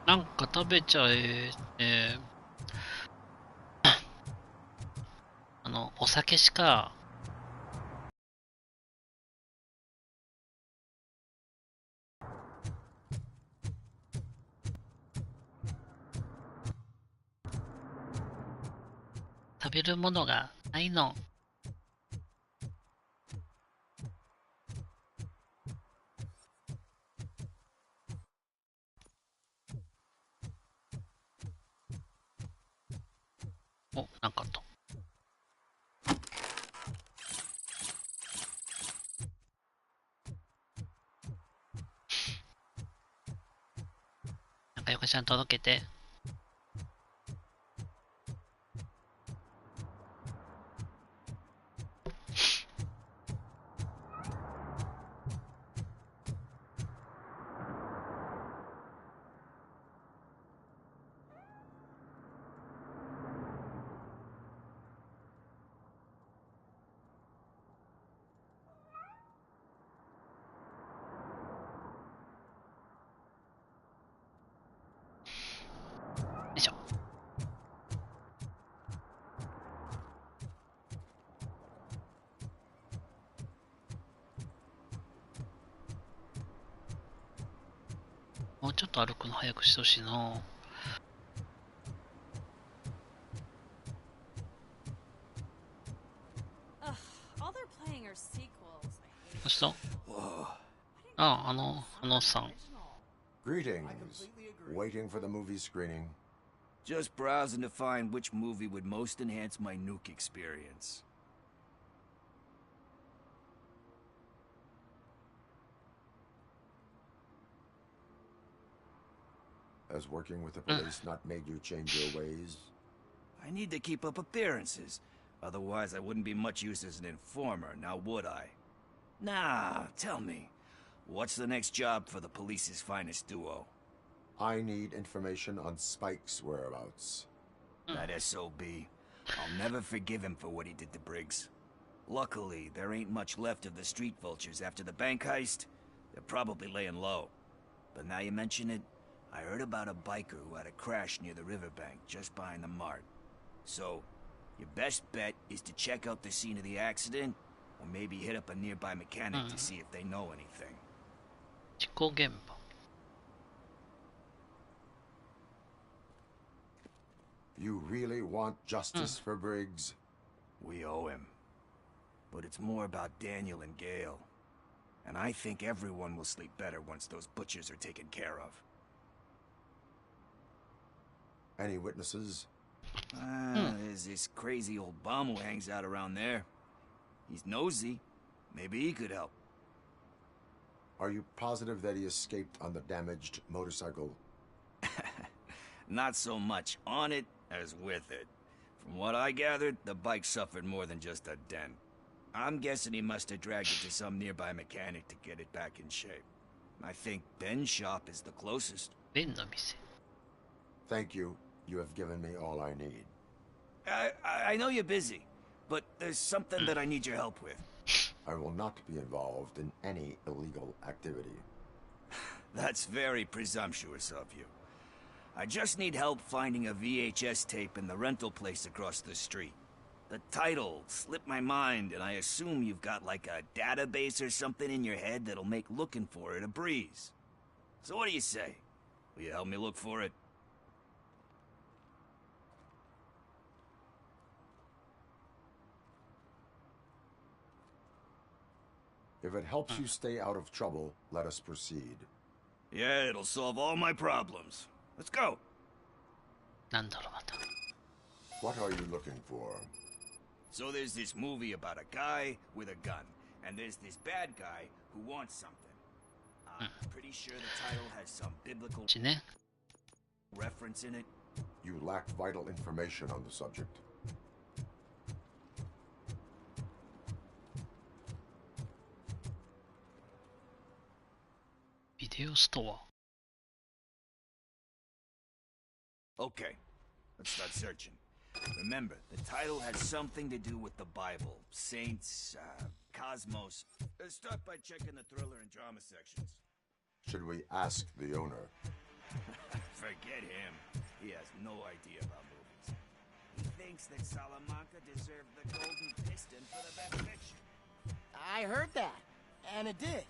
なんか食べちゃえってお酒しか食べるものがないの。お、なんかあった。なんかよかちゃん届けて。よいしょ。もうちょっと歩くの早くしてほしいな。どうした？あのおっさん。Greetings. Waiting for the movie screening. Just browsing to find which movie would most enhance my nuke experience. Has working with the police not made you change your ways? I need to keep up appearances. Otherwise, I wouldn't be much use as an informer, now would I? Nah, tell me. What's the next job for the police's finest duo? I need information on Spike's whereabouts. That SOB. I'll never forgive him for what he did to Briggs. Luckily, there ain't much left of the street vultures after the bank heist. They're probably laying low. But now you mention it, I heard about a biker who had a crash near the riverbank just behind the mart. So, your best bet is to check out the scene of the accident, or maybe hit up a nearby mechanic to see if they know anything. 事故現場。You really want justice for Briggs? We owe him. But it's more about Daniel and Gale. And I think everyone will sleep better once those butchers are taken care of. Any witnesses? There's this crazy old bum who hangs out around there. He's nosy. Maybe he could help. Are you positive that he escaped on the damaged motorcycle? Not so much on it as with it. From what I gathered, the bike suffered more than just a dent. I'm guessing he must have dragged it to some nearby mechanic to get it back in shape. I think Ben's shop is the closest. ベンの店。 Thank you. You have given me all I need. I know you're busy, but there's something that I need your help with. I will not be involved in any illegal activity. That's very presumptuous of you. I just need help finding a VHS tape in the rental place across the street. The title slipped my mind, and I assume you've got like a database or something in your head that'll make looking for it a breeze. So what do you say? Will you help me look for it? If it helps you stay out of trouble, let us proceed. Yeah, it'll solve all my problems. Let's go. なんだろうまた。 What are you looking for? So there's this movie about a guy with a gun, and there's this bad guy who wants something. I'm pretty sure the title has some biblical reference in it. You lack vital information on the subject. ビデオストア。 Okay, let's start searching. Remember, the title has something to do with the Bible, saints, cosmos. Let's start by checking the thriller and drama sections. Should we ask the owner? Forget him. He has no idea about movies. He thinks that Salamanca deserved the Golden Piston for the best picture. I heard that, and it did.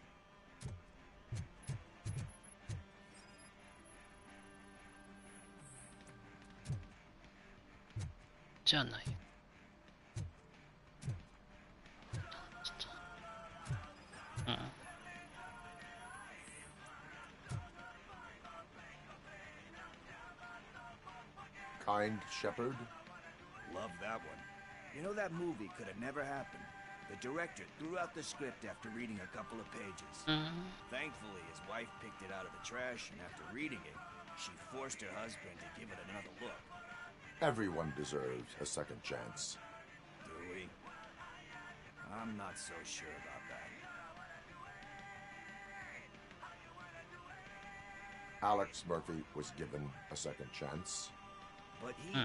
じゃない。うん。 Kind Shepherd? Love that one. You know, that movie could have never happened. The director threw out the script after reading a couple of pages. Thankfully, his wife picked it out of the trash, and after reading it, she forced her husband to give it another look. Everyone deserves a second chance. Do we? I'm not so sure about that. Alex Murphy was given a second chance. But he...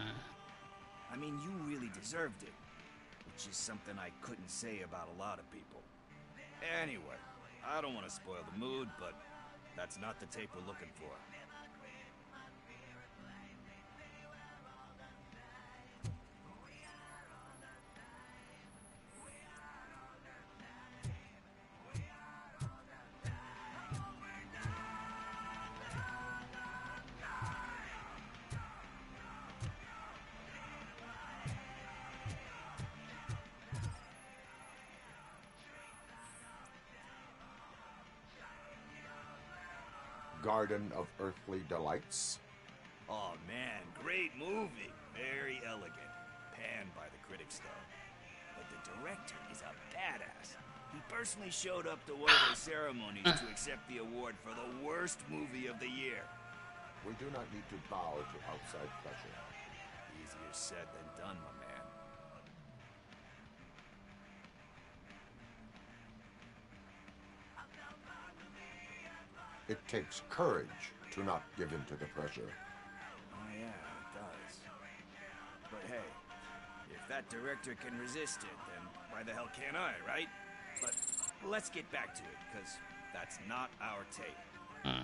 I mean, you really deserved it. Which is something I couldn't say about a lot of people. Anyway, I don't want to spoil the mood, but that's not the tape we're looking for. Garden of Earthly Delights. Oh man, great movie. Very elegant. Panned by the critics though. But the director is a badass. He personally showed up to one of those ceremonies to accept the award for the worst movie of the year. We do not need to bow to outside pressure. Easier said than done, my man. It takes courage to not give in to the pressure. Oh yeah, it does. But hey, if that director can resist it, then why the hell can't I, right? But let's get back to it, because that's not our tape.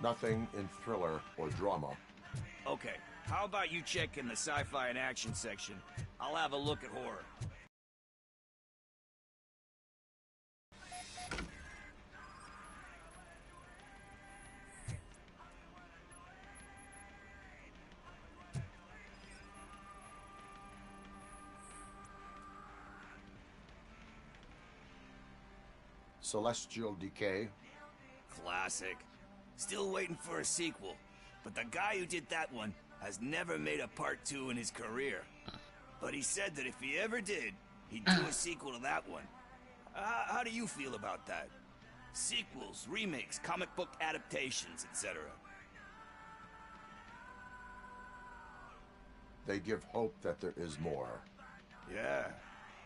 Nothing in thriller or drama. Okay, how about you check in the sci-fi and action section? I'll have a look at horror. Celestial Decay. Classic. Still waiting for a sequel. But the guy who did that one has never made a part 2 in his career. But he said that if he ever did, he'd do a sequel to that one. How do you feel about that? Sequels, remakes, comic book adaptations, etc. They give hope that there is more. Yeah.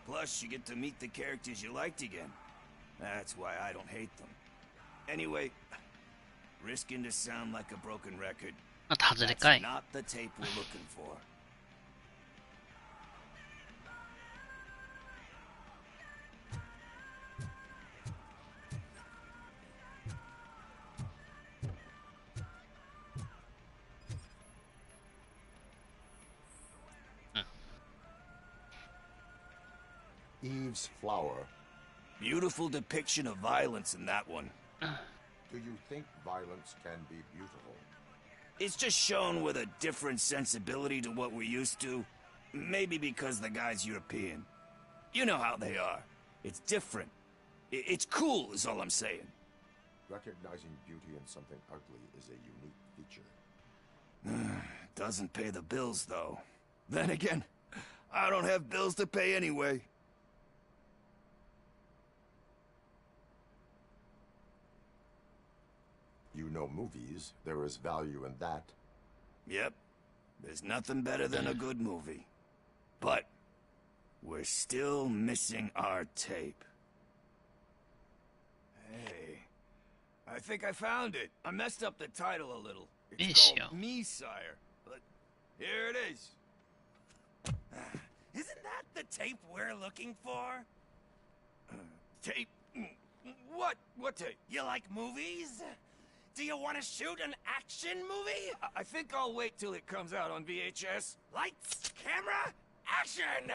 Plus, you get to meet the characters you liked again. That's why I don't hate them. Anyway, risking to sound like a broken record. また外れ That's かい。 not the tape we're looking for. Eve's flower. Beautiful depiction of violence in that one. Do you think violence can be beautiful? It's just shown with a different sensibility to what we're used to. Maybe because the guy's European. You know how they are. It's different. It's cool is all I'm saying. Recognizing beauty in something ugly is a unique feature. Doesn't pay the bills, though. Then again, I don't have bills to pay anyway. You know movies. There is value in that. Yep. There's nothing better than a good movie. But we're still missing our tape. Hey, I think I found it. I messed up the title a little. It's called Me, Sire. But here it is. Isn't that the tape we're looking for? Tape? What? What tape? You like movies? Do you want to shoot an action movie? I think I'll wait till it comes out on VHS. Lights, camera, action!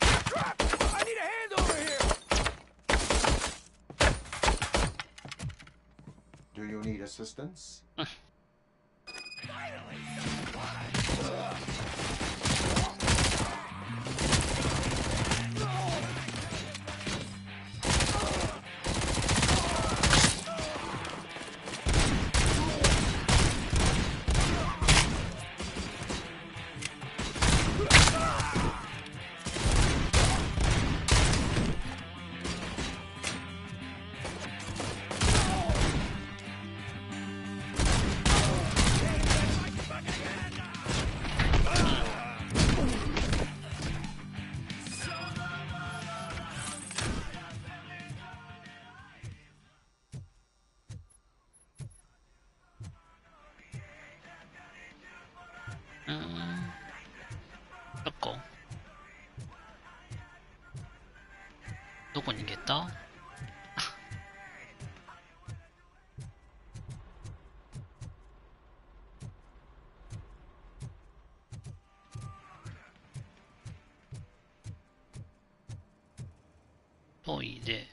I need a hand over here! Do you need assistance? Finally,どこ逃げた？トイレ。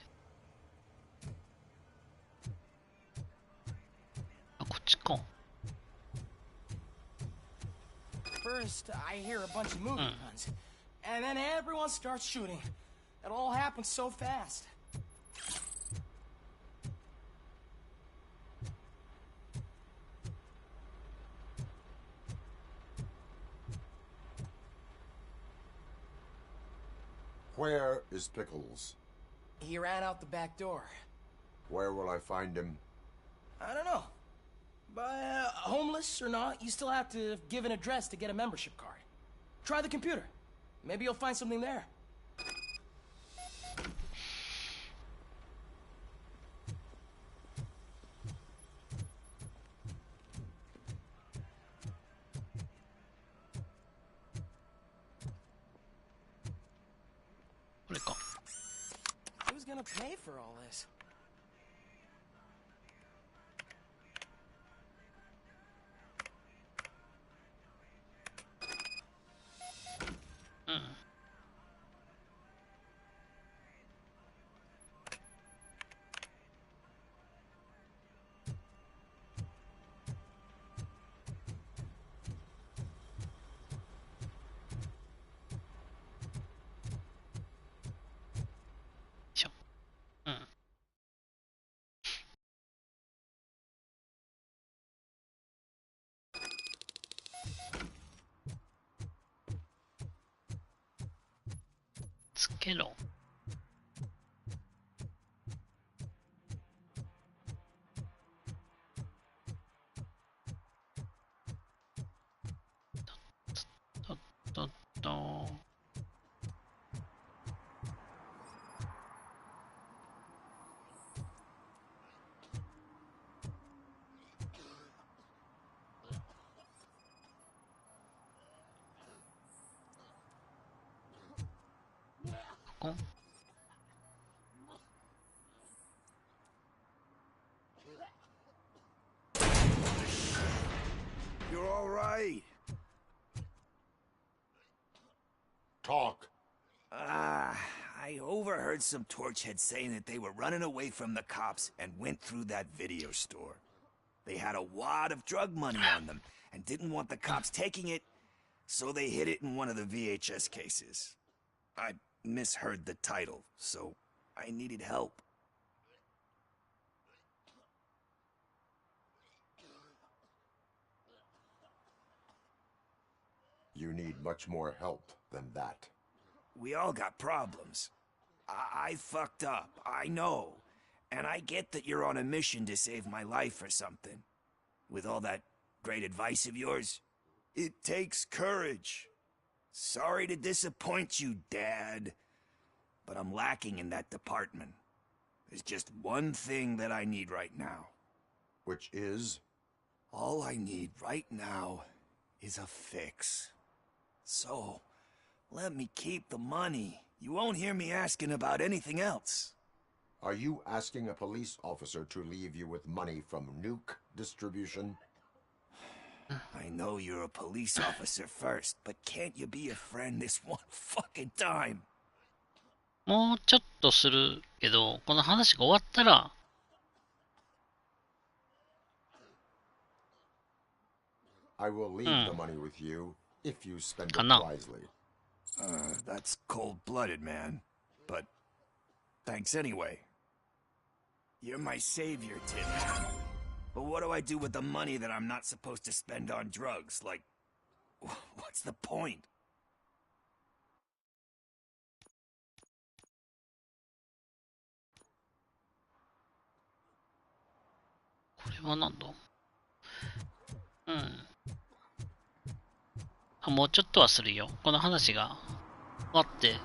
あ、こっちか。First, I hear a bunch of movie guns, and then everyone starts shooting. It all happens so fast. Where is Pickles? He ran out the back door. Where will I find him? I don't know. But homeless or not, you still have to give an address to get a membership card. Try the computer. Maybe you'll find something there. Who's gonna pay for all this?つけろ。コン。You're all right. Talk. I overheard some torchheads saying that they were running away from the cops and went through that video store. They had a wad of drug money on them and didn't want the cops taking it, so they hid it in one of the VHS cases. I misheard the title, so I needed help. You need much more help than that. We all got problems. I fucked up, I know. And I get that you're on a mission to save my life or something. With all that great advice of yours, it takes courage. Sorry to disappoint you, Dad. But I'm lacking in that department. There's just one thing that I need right now. Which is? All I need right now is a fix. So, let me keep the money. You won't hear me asking about anything else. Are you asking a police officer to leave you with money from nuke distribution? I know you're a police officer first, but can't you be a friend this one fucking time? もうちょっとするけど、この話が終わったら、I will leave the money with you if you spend it かな。 wisely. That's cold-blooded, man. But thanks anyway. You're my savior, Tim. But what do I do with the money that I'm not supposed to spend on drugs? Like, what's the point? これはなんだ。うん。もうちょっとはするよ。この話が終わって、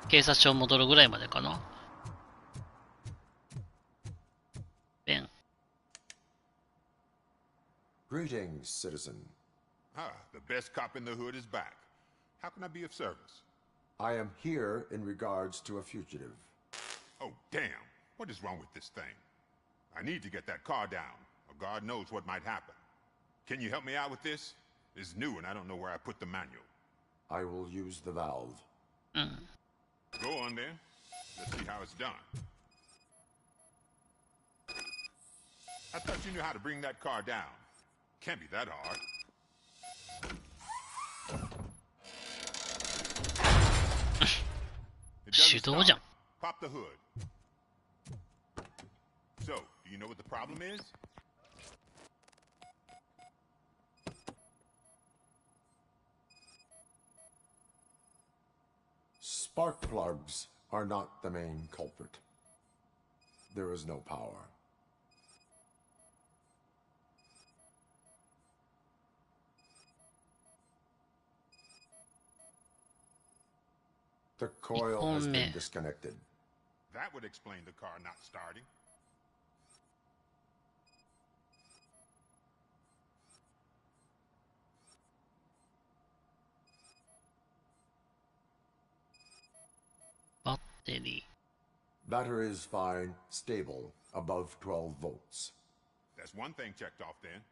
警察署戻るぐらいまでかな。ベン。Greetings, citizen. Ah, the best cop in the hood is back. How can I be of service? I am here in regards to a fugitive. Oh, damn. What is wrong with this thing? I need to get that car down, or God knows what might happen. Can you help me out with this? It's new and I don't know where I put the manual. I will use the valve. Go on then. Let's see how it's done. I thought you knew how to bring that car down. Can't be that hard. It doesn't start. Pop the hood. So, do you know what the problem is? Spark plugs are not the main culprit. There is no power. The coil has been disconnected. That would explain the car not starting. Battery is fine, stable, above 12 volts. That's one thing checked off then.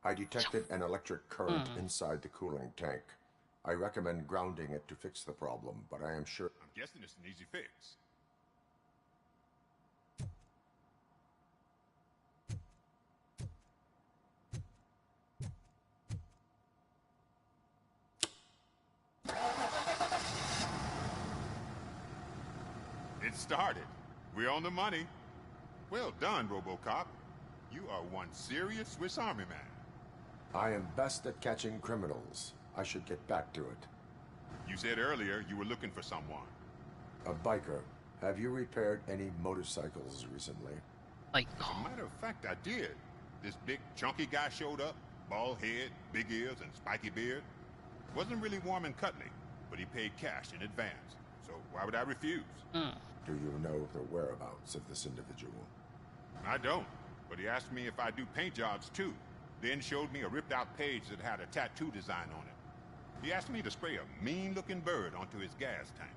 I detected an electric current inside the cooling tank. I recommend grounding it to fix the problem, but I am sure... I'm guessing it's an easy fix. It started. We're on the money. Well done, RoboCop. You are one serious Swiss Army man. I am best at catching criminals. I should get back to it. You said earlier you were looking for someone. A biker. Have you repaired any motorcycles recently? As a matter of fact, I did. This big, chunky guy showed up. Bald head, big ears, and spiky beard. Wasn't really warm and cuddly, but he paid cash in advance. So why would I refuse? Do you know the whereabouts of this individual? I don't, but he asked me if I do paint jobs too. Then showed me a ripped-out page that had a tattoo design on it. He asked me to spray a mean-looking bird onto his gas tank.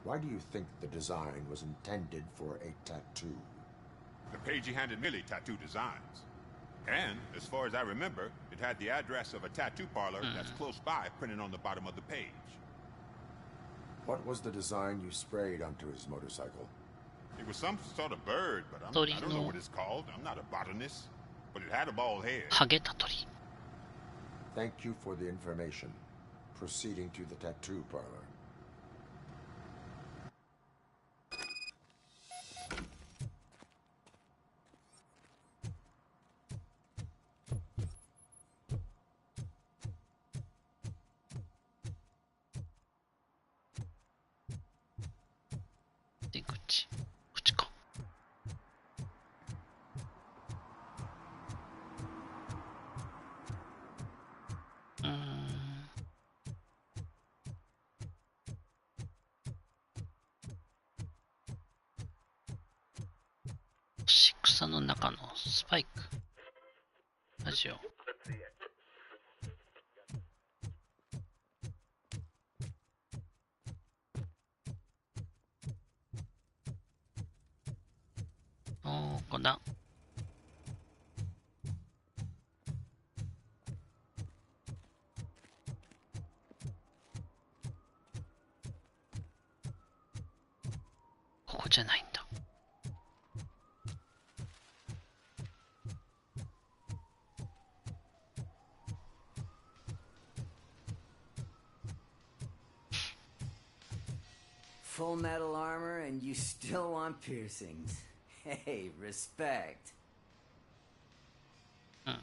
Why do you think the design was intended for a tattoo? The page he handed me tattoo designs. And, as far as I remember, it had the address of a tattoo parlor that's close by printed on the bottom of the page. What was the design you sprayed onto his motorcycle? It was some sort of bird, but I don't know what it's called. I'm not a botanist. But it had a bald head. Thank you for the information. Proceeding to the tattoo parlor.草の中のスパイクラジオここだここじゃないんだFull metal armor and you still want piercings. Hey, respect. I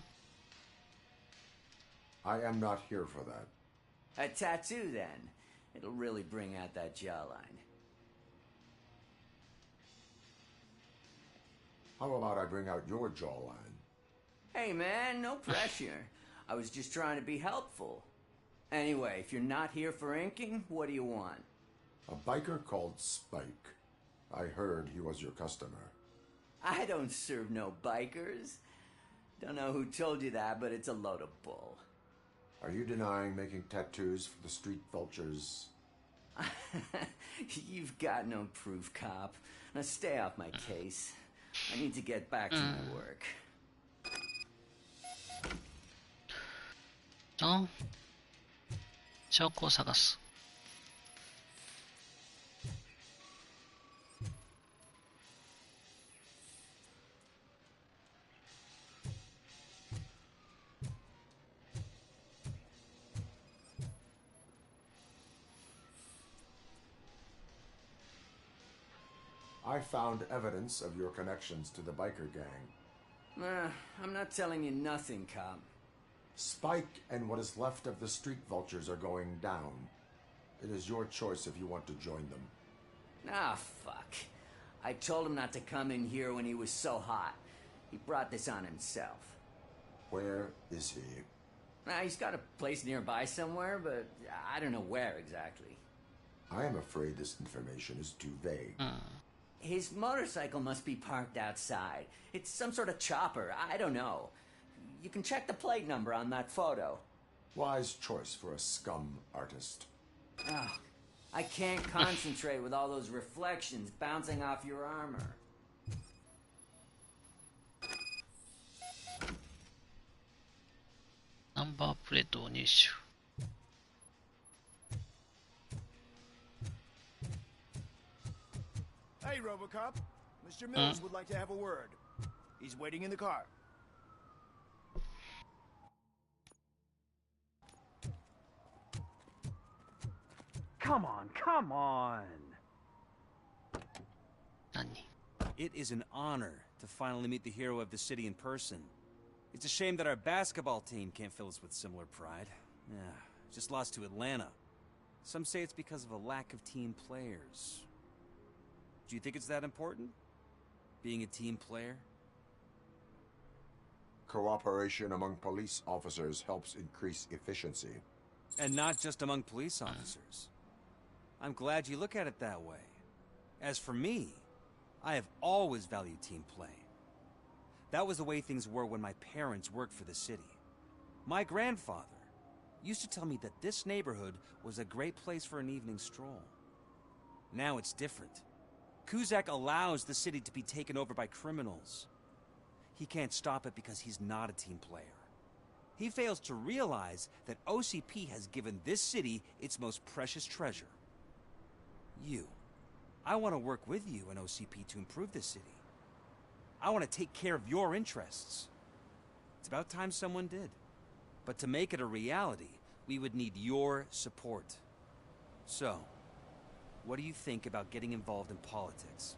am not here for that. A tattoo, then. It'll really bring out that jawline. How about I bring out your jawline? Hey, man, no pressure. I was just trying to be helpful. Anyway, if you're not here for inking, what do you want? A biker called Spike. I heard he was your customer. I don't serve no bikers. Don't know who told you that, but it's a load of bull. Are you denying making tattoos for the street vultures? You've got no proof, cop. Now stay off my case. I need to get back to my work. 証拠を探す I found evidence of your connections to the biker gang. I'm not telling you nothing, cop. Spike and what is left of the street vultures are going down. It is your choice if you want to join them. Ah, fuck. I told him not to come in here when he was so hot. He brought this on himself. Where is he? He's got a place nearby somewhere, but I don't know where exactly. I am afraid this information is too vague. His motorcycle must be parked outside. It's some sort of chopper. I don't know. You can check the plate number on that photo. Wise choice for a scum artist. Oh, I can't concentrate with all those reflections bouncing off your armor. ナンバープレートを入手。Hey, Robocop. Mr. Mills would like to have a word. He's waiting in the car. Come on, come on. 何？ It is an honor to finally meet the hero of the city in person. It's a shame that our basketball team can't fill us with similar pride. Yeah, just lost to Atlanta. Some say it's because of a lack of team players. Do you think it's that important? Being a team player? Cooperation among police officers helps increase efficiency. And not just among police officers. I'm glad you look at it that way. As for me, I have always valued team play. That was the way things were when my parents worked for the city. My grandfather used to tell me that this neighborhood was a great place for an evening stroll. Now it's different. Kuzak allows the city to be taken over by criminals. He can't stop it because he's not a team player. He fails to realize that OCP has given this city its most precious treasure. You. I want to work with you and OCP to improve this city. I want to take care of your interests. It's about time someone did. But to make it a reality, we would need your support. So, what do you think about getting involved in politics?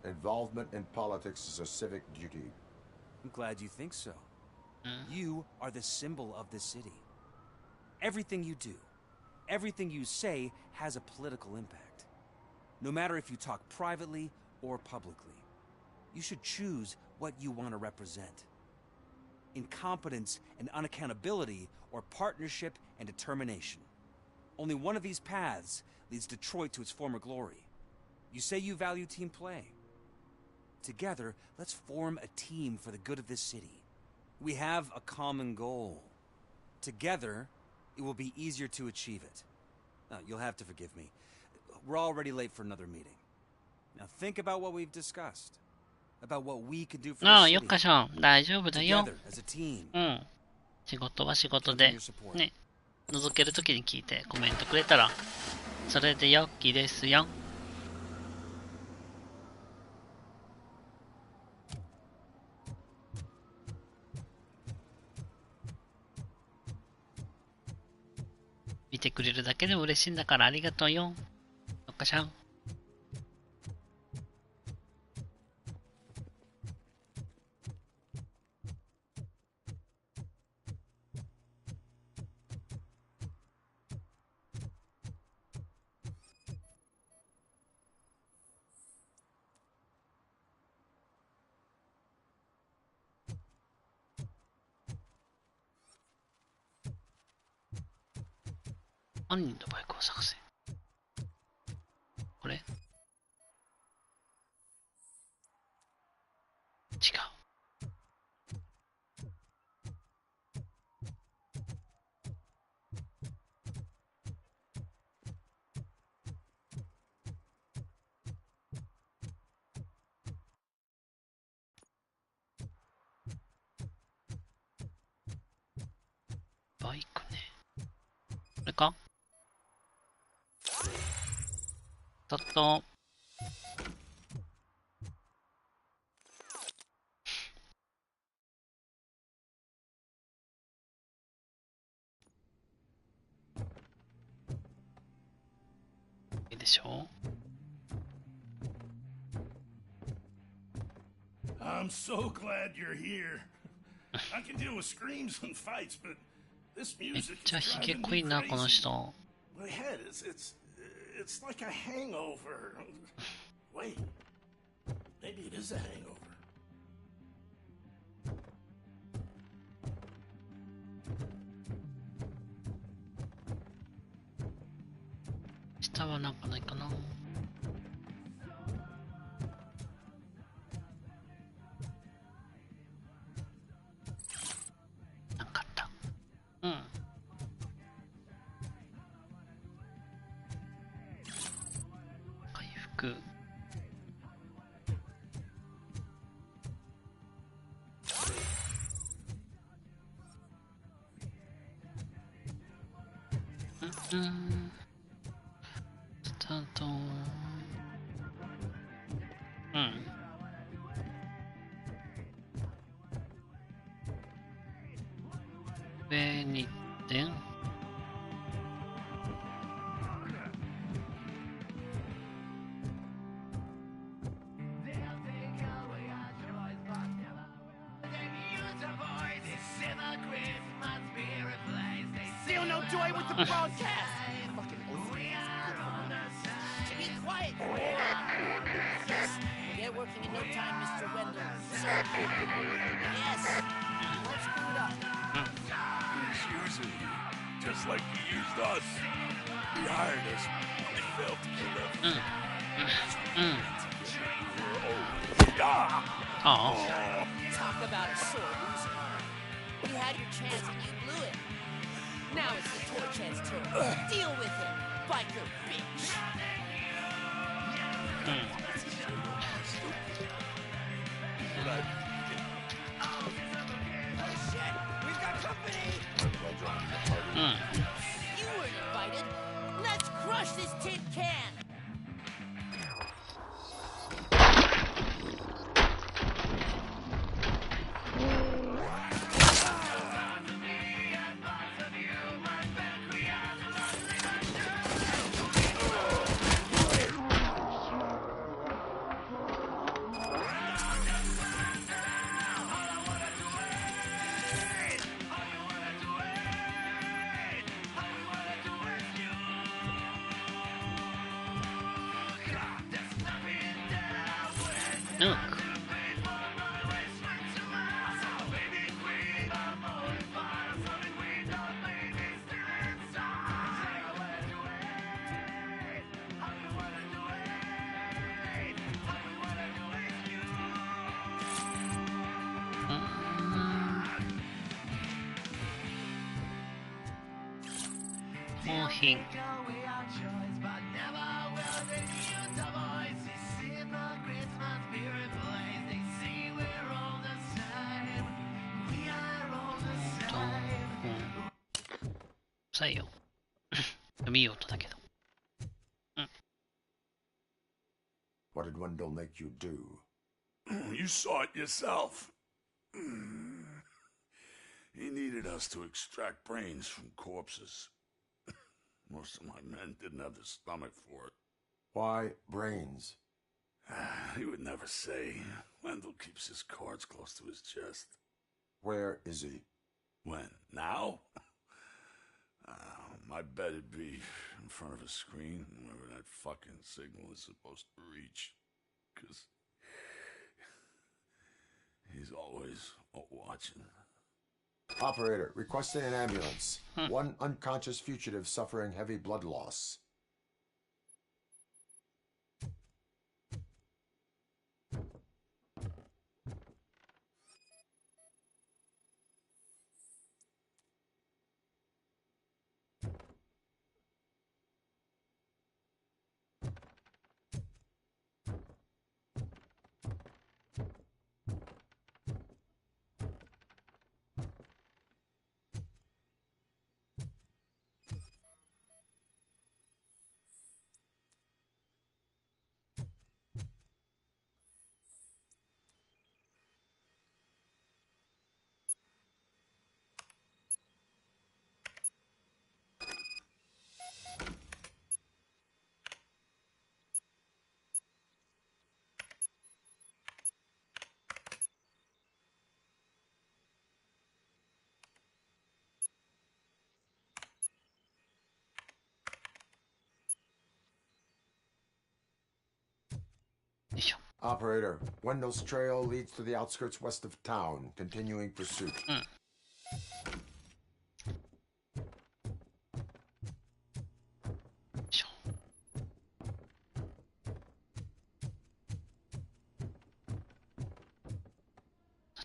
Involvement in politics is a civic duty. I'm glad you think so. You are the symbol of this city. Everything you do, everything you say has a political impact. No matter if you talk privately or publicly. You should choose what you want to represent. Incompetence and unaccountability, or partnership and determination. Only one of these paths leads Detroit to its former glory. You say you value team play. Together, let's form a team for the good of this city. We have a common goal. Together, it will be easier to achieve it. Now, you'll have to forgive me. We're already late for another meeting. Now think about what we've discussed. About what we can do for the よっ city. かしょん、大丈夫だよ。 Together as a team. 仕事は仕事で、ね、覗けるときに聞いてコメントくれたら、それでよっきですよ。見てくれるだけでも嬉しいんだからありがとうよ。よっかしゃん。犯人のバイクを探せ。これ？違う。バイクね。これか？ちょっと。いいでしょう。 I'm so glad you're here. I can deal with screams and fights, but this めっ music ちゃ is ひげ driving 濃い me な、この crazy. 人。 My head it's like a hangover. Wait, maybe it is a hangover. 下はなんかないかな。なかった。うん。回復。スタート。上に点。Still no joy with the broadcast. Be quiet. Yes, they're working in no time, Mr. Wendell. Yes. Won't screw it up. He's using you, just like he used us. He hired us. He failed to kill us. Talk about a sore loser. You had your chance and you blew it. Now it's the toy chance turn. Deal with it, biker bitch. We've got company. You were invited. Let's crush this tin can. Look. Morphine. What did Wendell make you do? You saw it yourself. He needed us to extract brains from corpses. Most of my men didn't have the stomach for it. Why brains? He would never say. Wendell keeps his cards close to his chest. Where is he? When? Now? My bet it'd be in front of a screen, wherever that fucking signal is supposed to reach. 'Cause he's always watching. Operator, requesting an ambulance. One unconscious fugitive suffering heavy blood loss. Operator, Wendell's trail leads to the outskirts west of town. Continuing pursuit.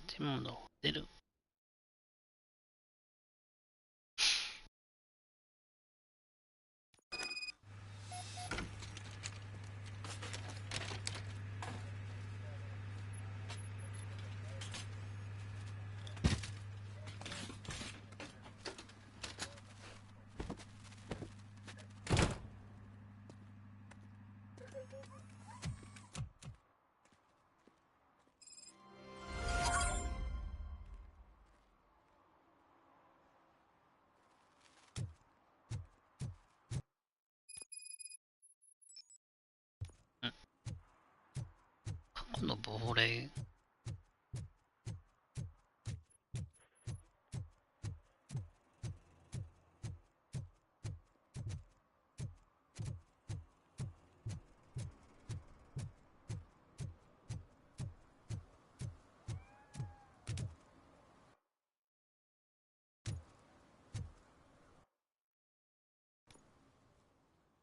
建物を出る。これ。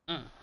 うん。